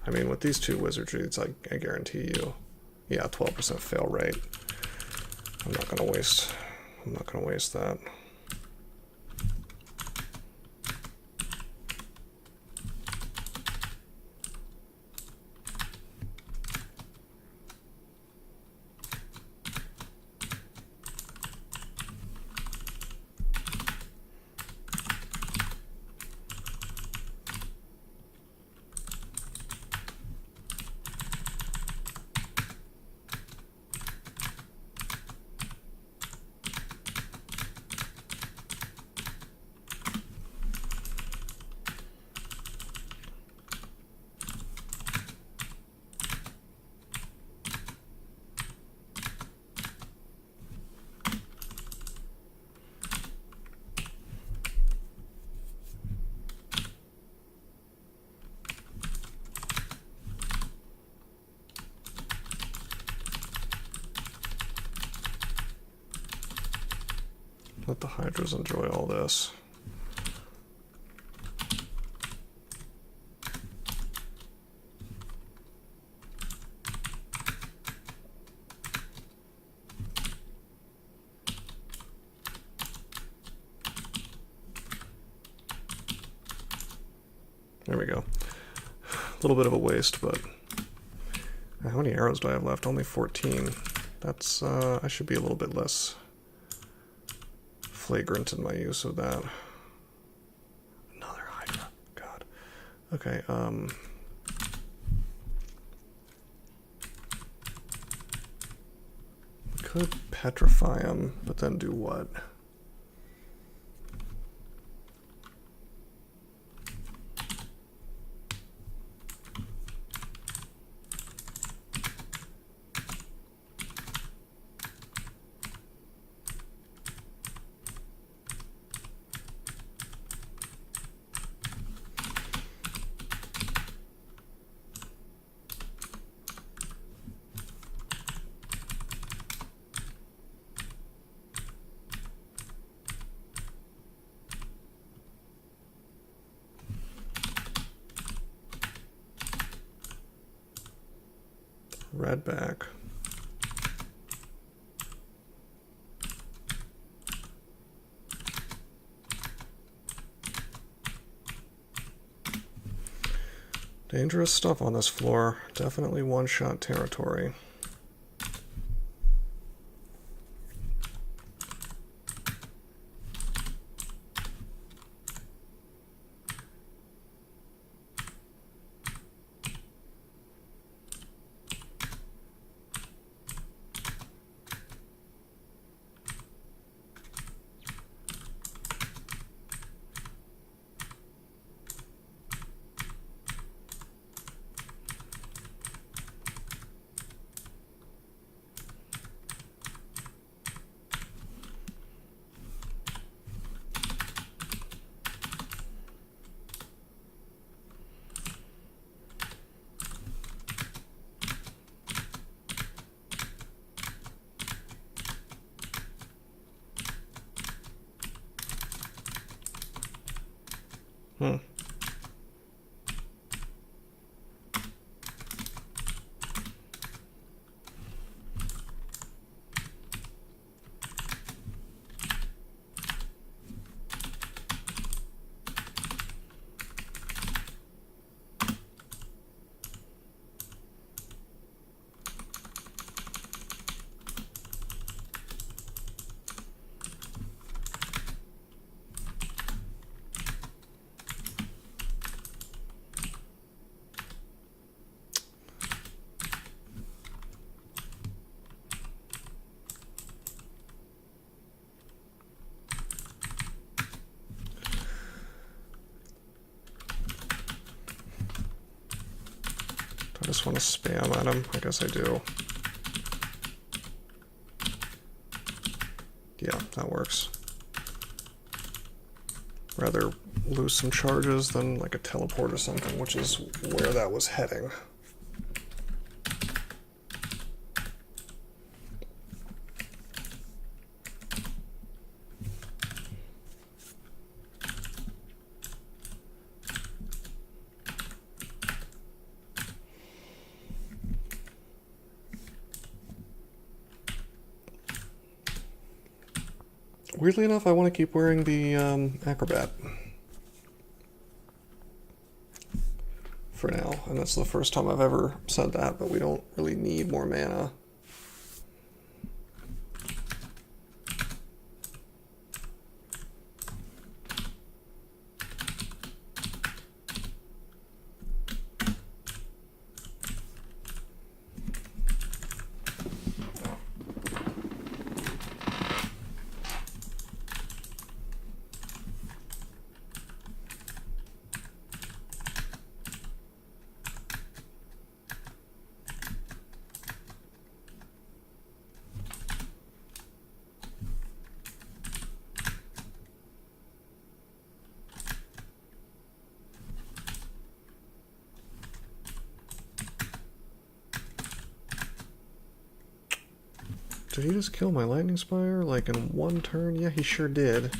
I mean, with these two wizardries, I guarantee you, yeah, 12% fail rate. I'm not gonna waste that. Let the hydras enjoy all this. There we go. A little bit of a waste, but how many arrows do I have left? Only 14. That's, I should be a little bit less flagrant in my use of that. Another hydra. God. Okay, could petrify him, but then do what? Red back. Dangerous stuff on this floor. Definitely one-shot territory. I just want to spam at him. I guess I do. Yeah, that works. Rather lose some charges, then like a teleport or something, which is where that was heading. Weirdly enough, I want to keep wearing the Acrobat for now, and that's the first time I've ever said that, but we don't really need more mana. Did he just kill my lightning spire, like, in one turn? Yeah, he sure did.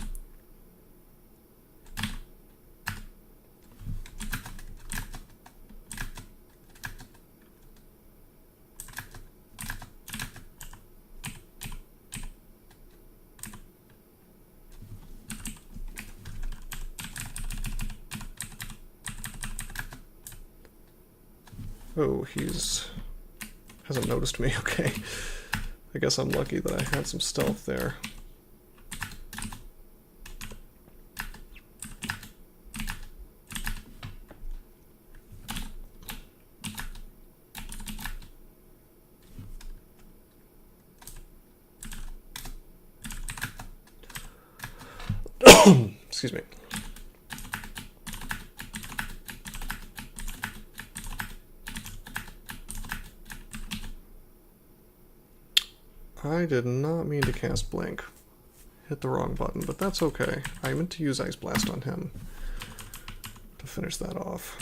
Oh, hasn't noticed me, okay. I guess I'm lucky that I had some stealth there. Excuse me. I did not mean to cast Blink. Hit the wrong button, but that's okay. I meant to use Ice Blast on him to finish that off.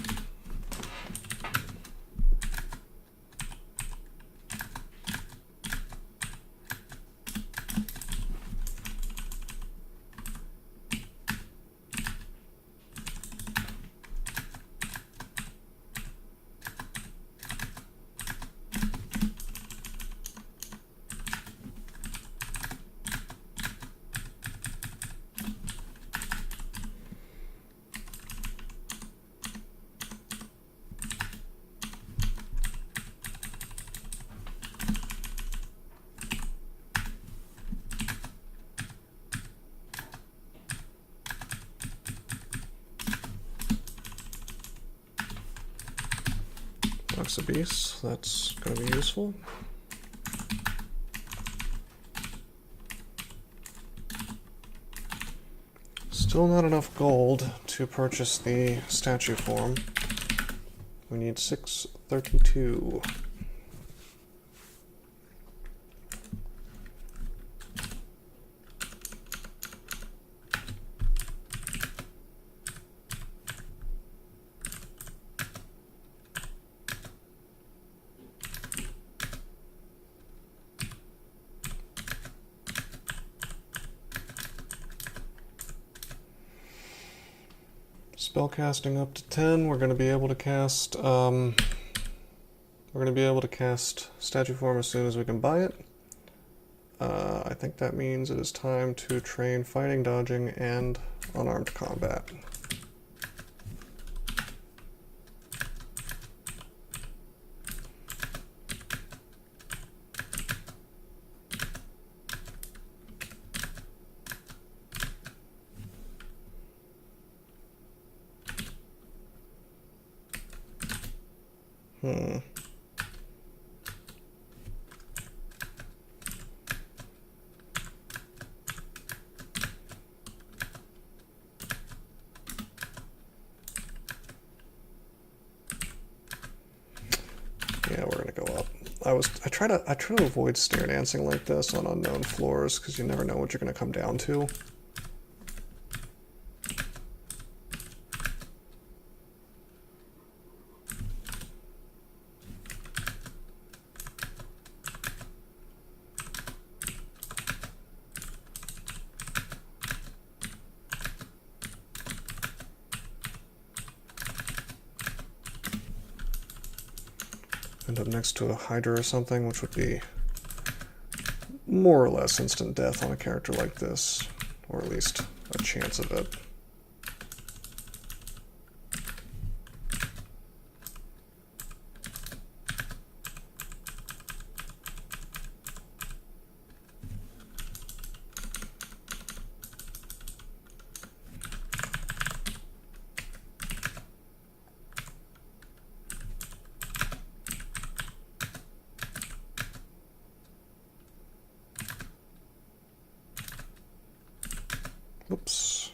Beast, that's going to be useful. Still not enough gold to purchase the statue form. We need 632. Spellcasting up to 10. We're going to be able to cast. Statue form as soon as we can buy it. I think that means it is time to train fighting, dodging, and unarmed combat. Yeah, we're gonna go up. I try to avoid stair dancing like this on unknown floors because you never know what you're gonna come down to. end up next to a Hydra or something, which would be more or less instant death on a character like this, or at least a chance of it. Oops.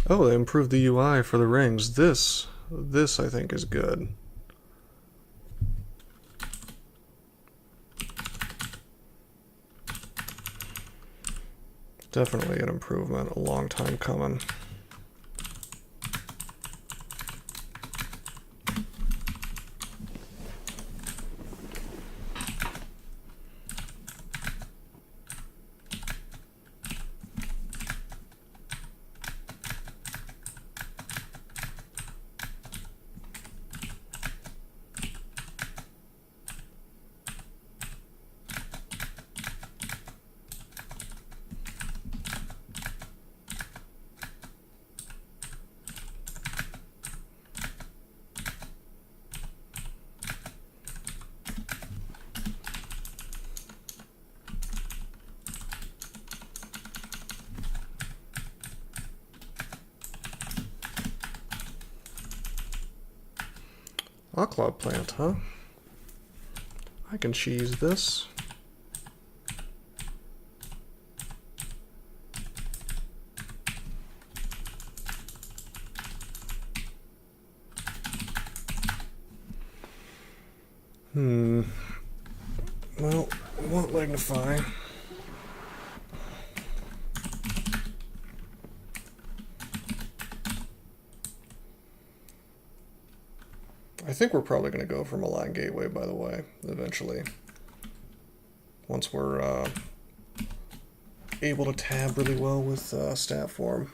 Oh, they improved the UI for the rings. This I think is good. Definitely an improvement, a long time coming. Octopode plant, huh? I can cheese this. Well, we won't magnify. I think we're probably going to go for Malign Gateway, by the way, eventually. Once we're able to tab really well with stat form.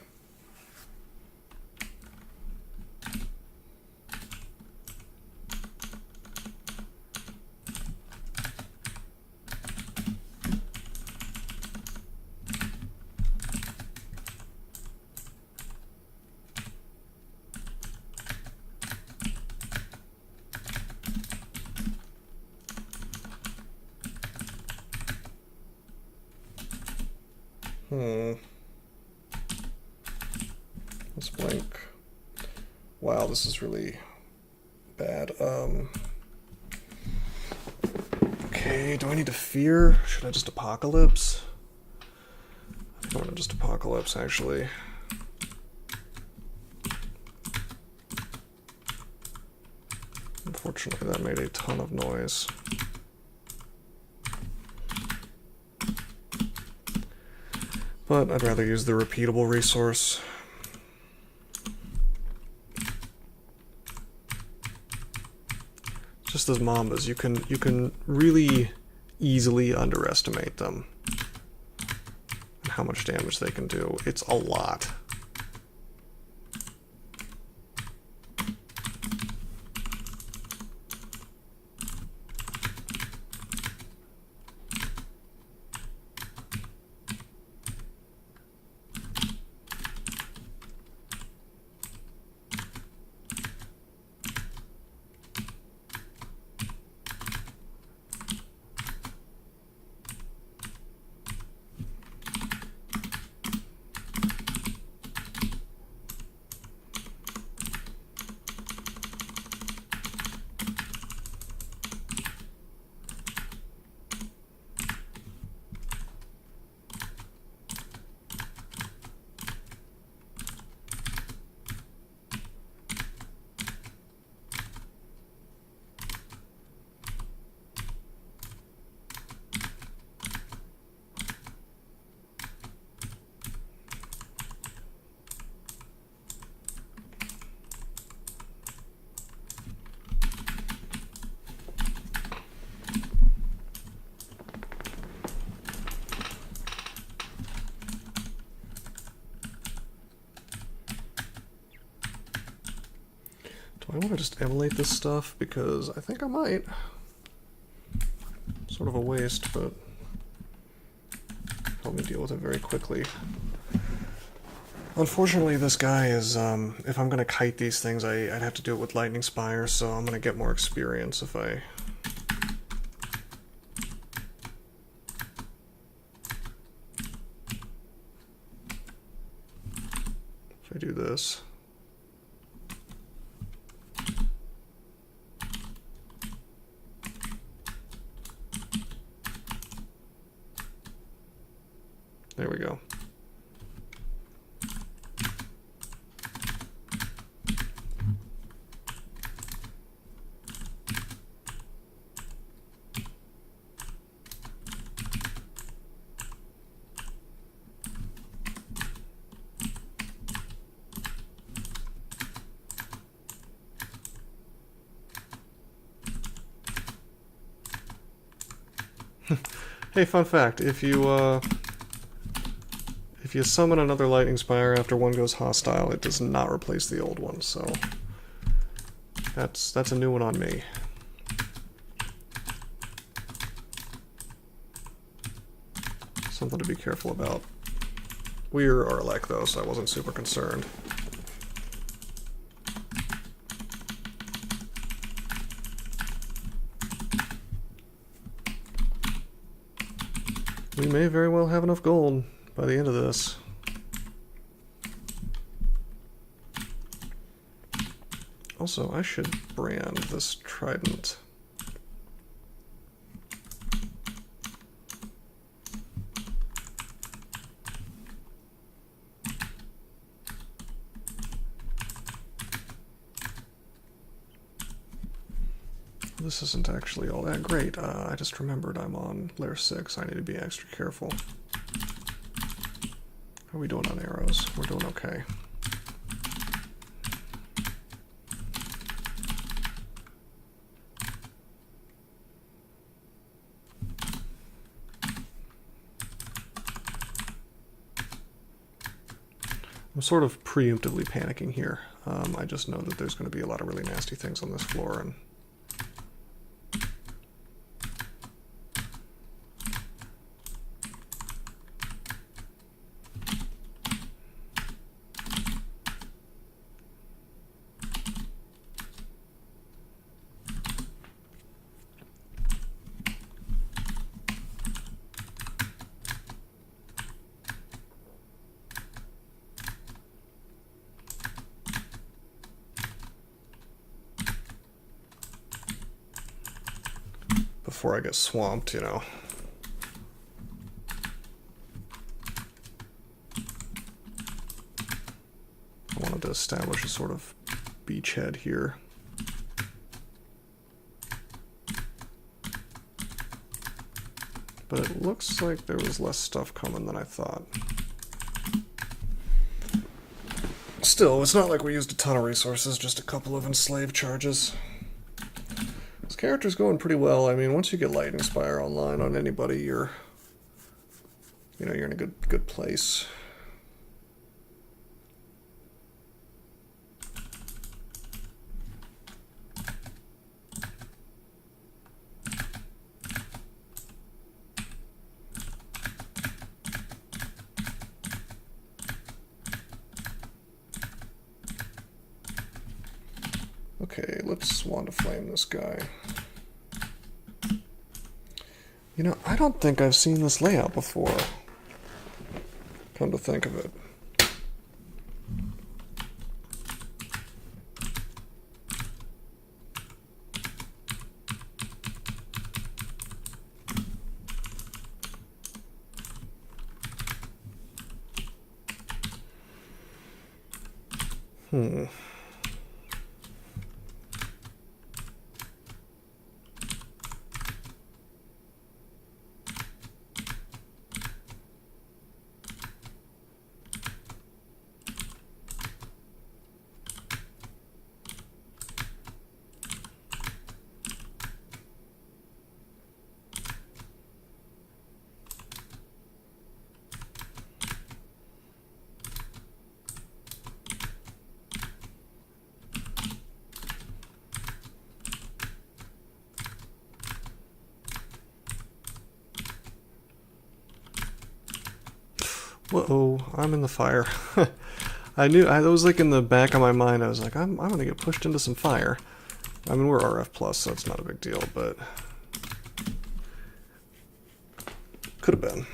Let's blink. Wow, this is really bad. Okay, do I need to fear? Should I just Apocalypse? I think I'm gonna just Apocalypse, actually. Unfortunately, that made a ton of noise. But I'd rather use the repeatable resource. Just those Mambas, you can really easily underestimate them and how much damage they can do. It's a lot. if I just emulate this stuff, because I think I might. Sort of a waste, but help me deal with it very quickly. Unfortunately, this guy is, if I'm going to kite these things, I'd have to do it with Lightning Spire, so I'm going to get more experience if I do this. There we go. Hey, fun fact, if you summon another Lightning Spire after one goes hostile, it does not replace the old one, so that's a new one on me. Something to be careful about. We're Arlek though, so I wasn't super concerned. We may very well have enough gold by the end of this. Also, I should brand this trident. This isn't actually all that great. I just remembered I'm on layer 6. I need to be extra careful. How are we doing on arrows? We're doing okay. I'm sort of preemptively panicking here. I just know that there's going to be a lot of really nasty things on this floor, and before I get swamped, you know. I wanted to establish a sort of beachhead here. But it looks like there was less stuff coming than I thought. Still, it's not like we used a ton of resources, just a couple of enslaved charges. This character's going pretty well. I mean, once you get Lightning Spire online on anybody, you're in a good place. Okay, let's Wand of Flame this guy. You know, I don't think I've seen this layout before, come to think of it. Whoa, I'm in the fire. I knew, that was like in the back of my mind, I was like, I'm gonna get pushed into some fire. I mean, we're RF plus, so it's not a big deal, but could have been.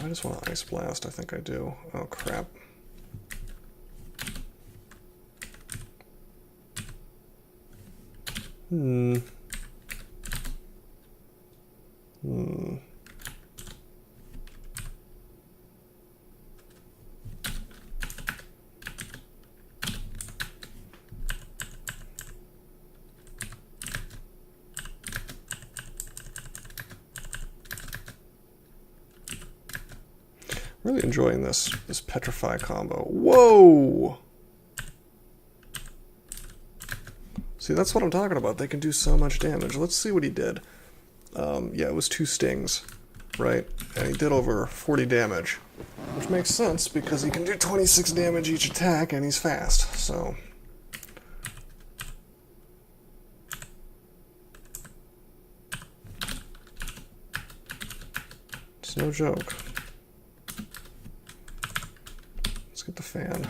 I just want to Ice Blast, I think I do. Oh crap. Hmm. Really enjoying this Petrify combo. Whoa! See, that's what I'm talking about. They can do so much damage. Let's see what he did. Yeah, it was 2 stings, right? And he did over 40 damage, which makes sense because he can do 26 damage each attack and he's fast, so... It's no joke. Let's get the fan.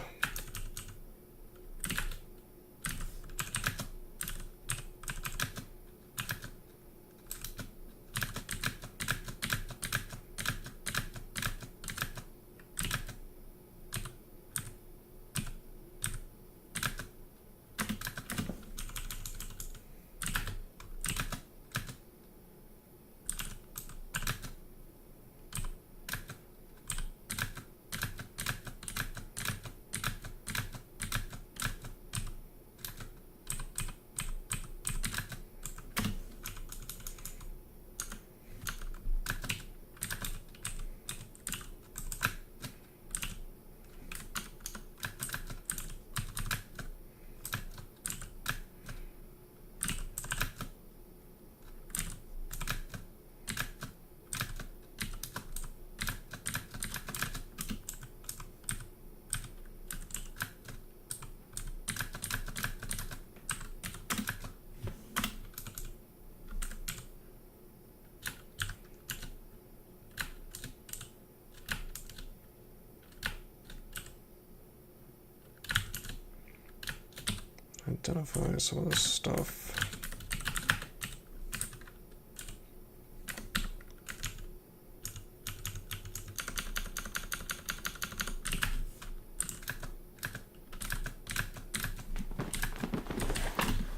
Identify some of this stuff.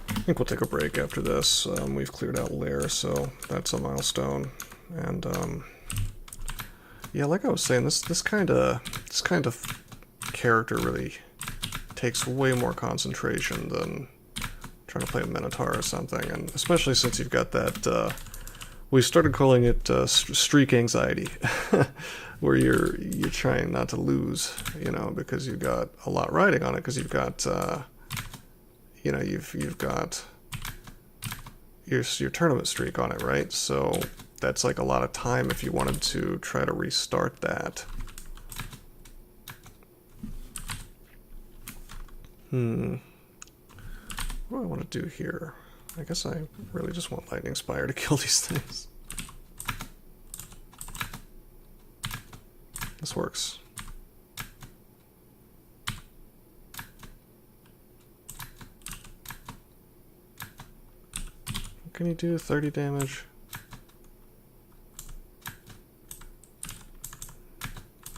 I think we'll take a break after this. We've cleared out Lair, so that's a milestone. And yeah, like I was saying, this kind of character really takes way more concentration than trying to play a Minotaur or something, and especially since you've got that, we started calling it streak anxiety, where you're trying not to lose, you know, because you've got a lot riding on it, because you've got, you know, you've got your tournament streak on it, right? So that's like a lot of time if you wanted to try to restart that. What do I want to do here? I guess I really just want Lightning Spire to kill these things. This works. Can you do 30 damage?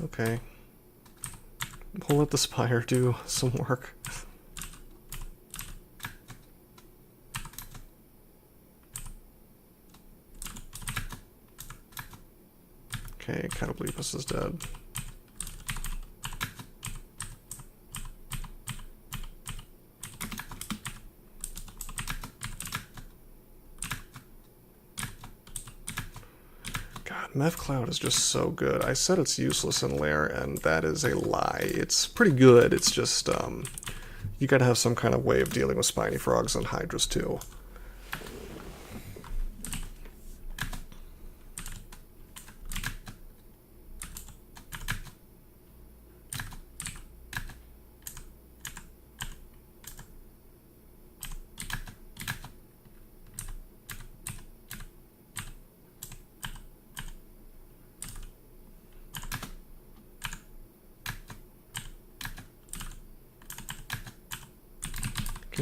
Okay. We'll let the Spire do some work. Okay, Catoblepus is dead. God, Mev Cloud is just so good. I said it's useless in Lair, and that is a lie. It's pretty good, it's just, you gotta have some kind of way of dealing with Spiny Frogs and Hydras too.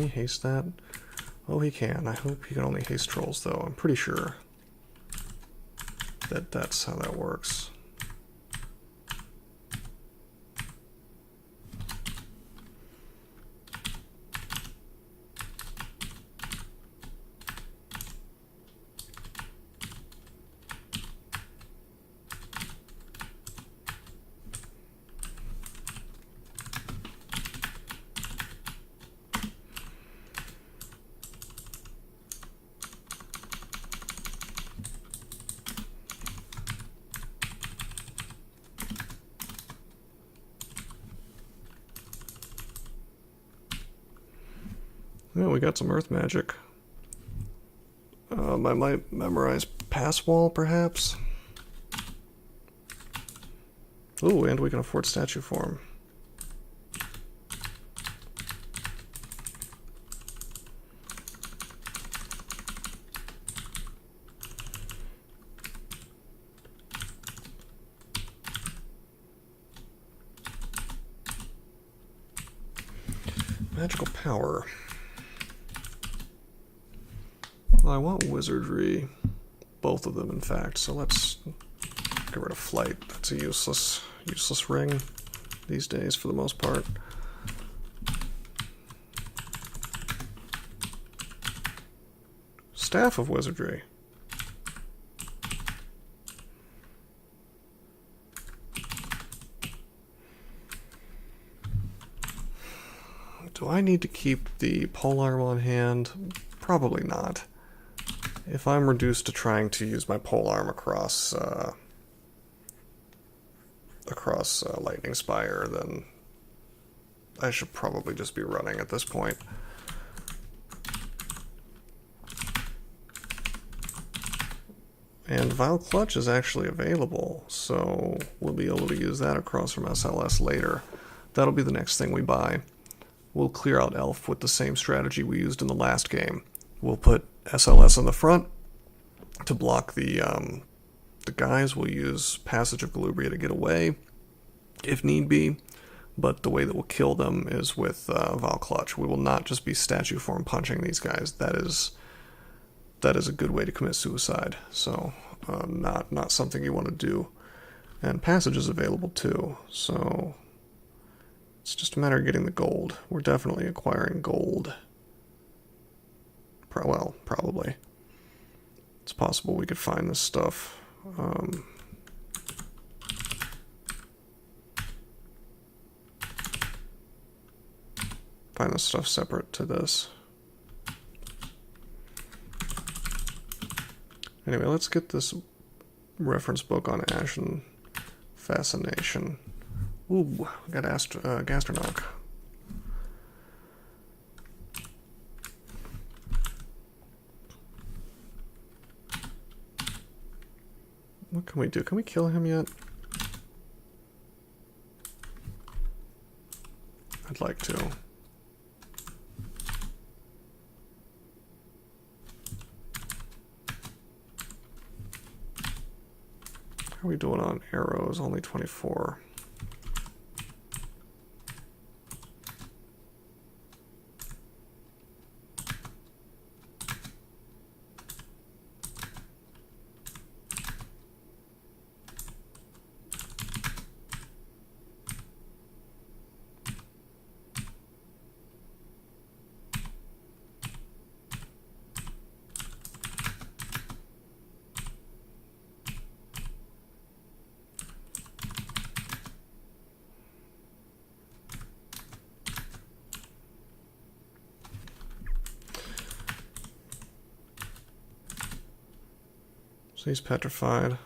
Can he haste that? Oh, he can. I hope he can only haste trolls, though. I'm pretty sure that that's how that works. Yeah, we got some earth magic. I might memorize pass wall, perhaps. Ooh, and we can afford statue form. Magical power. Well, I want wizardry. Both of them, in fact, so let's get rid of flight. That's a useless ring these days for the most part. Staff of Wizardry. Do I need to keep the polearm on hand? Probably not. If I'm reduced to trying to use my polearm across Lightning Spire, then I should probably just be running at this point. And Vile Clutch is actually available, so we'll be able to use that across from SLS later. That'll be the next thing we buy. We'll clear out Elf with the same strategy we used in the last game. We'll put SLS on the front to block the guys. We'll use Passage of Galubria to get away, if need be, but the way that we'll kill them is with Vile Clutch. We will not just be statue form punching these guys. That is a good way to commit suicide, so not something you want to do. And Passage is available too, so it's just a matter of getting the gold. We're definitely acquiring gold. Well, probably. It's possible we could find this stuff. Find this stuff separate to this. Anyway, let's get this reference book on Ashen Fascination. Ooh, we got Gastronach. What can we do? Can we kill him yet? I'd like to. How are we doing on arrows? Only 24. So he's petrified.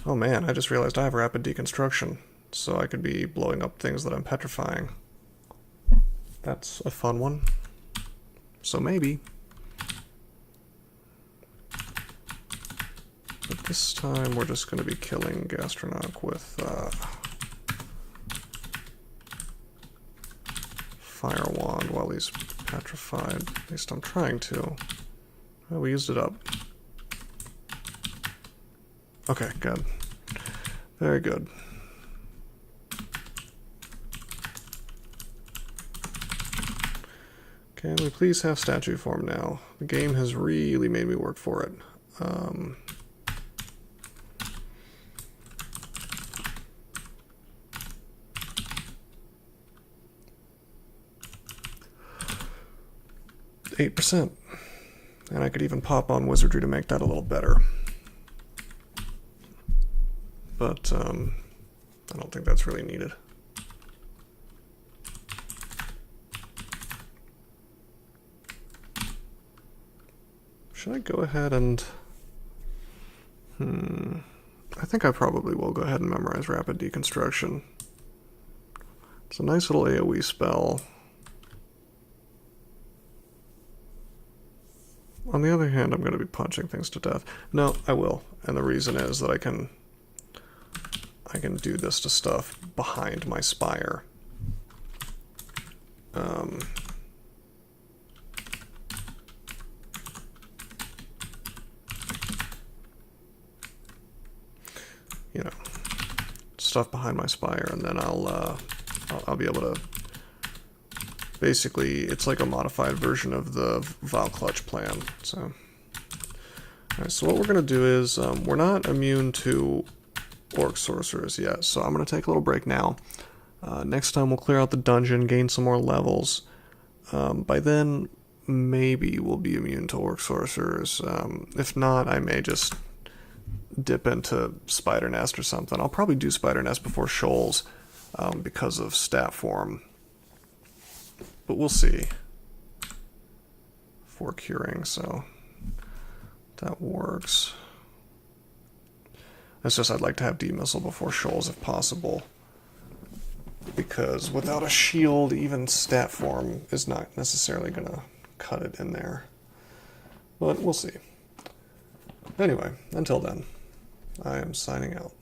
Oh man, I just realized I have rapid deconstruction, so I could be blowing up things that I'm petrifying. That's a fun one. So maybe. But this time we're just going to be killing Gastronach with Fire Wand while he's petrified. At least I'm trying to. Oh, we used it up. Okay, good. Very good. Can we please have statue form now? The game has really made me work for it. 8%. And I could even pop on wizardry to make that a little better. But I don't think that's really needed. Should I go ahead and... I think I probably will go ahead and memorize Rapid Deconstruction. It's a nice little AoE spell. On the other hand, I'm going to be punching things to death. No, I will. And the reason is that I can do this to stuff behind my spire. You know, stuff behind my spire, and then I'll be able to. Basically, it's like a modified version of the Vile Clutch plan. So, alright, so what we're gonna do is we're not immune to Orc Sorcerers yet, so I'm gonna take a little break now. Next time we'll clear out the dungeon, gain some more levels. By then, maybe we'll be immune to Orc Sorcerers. If not, I may just dip into Spider Nest or something. I'll probably do Spider Nest before Shoals because of stat form. But we'll see. 4 curing, so that works. It's just I'd like to have D-Missile before Shoals if possible. Because without a shield, even stat form is not necessarily going to cut it in there. But we'll see. Anyway, until then, I am signing out.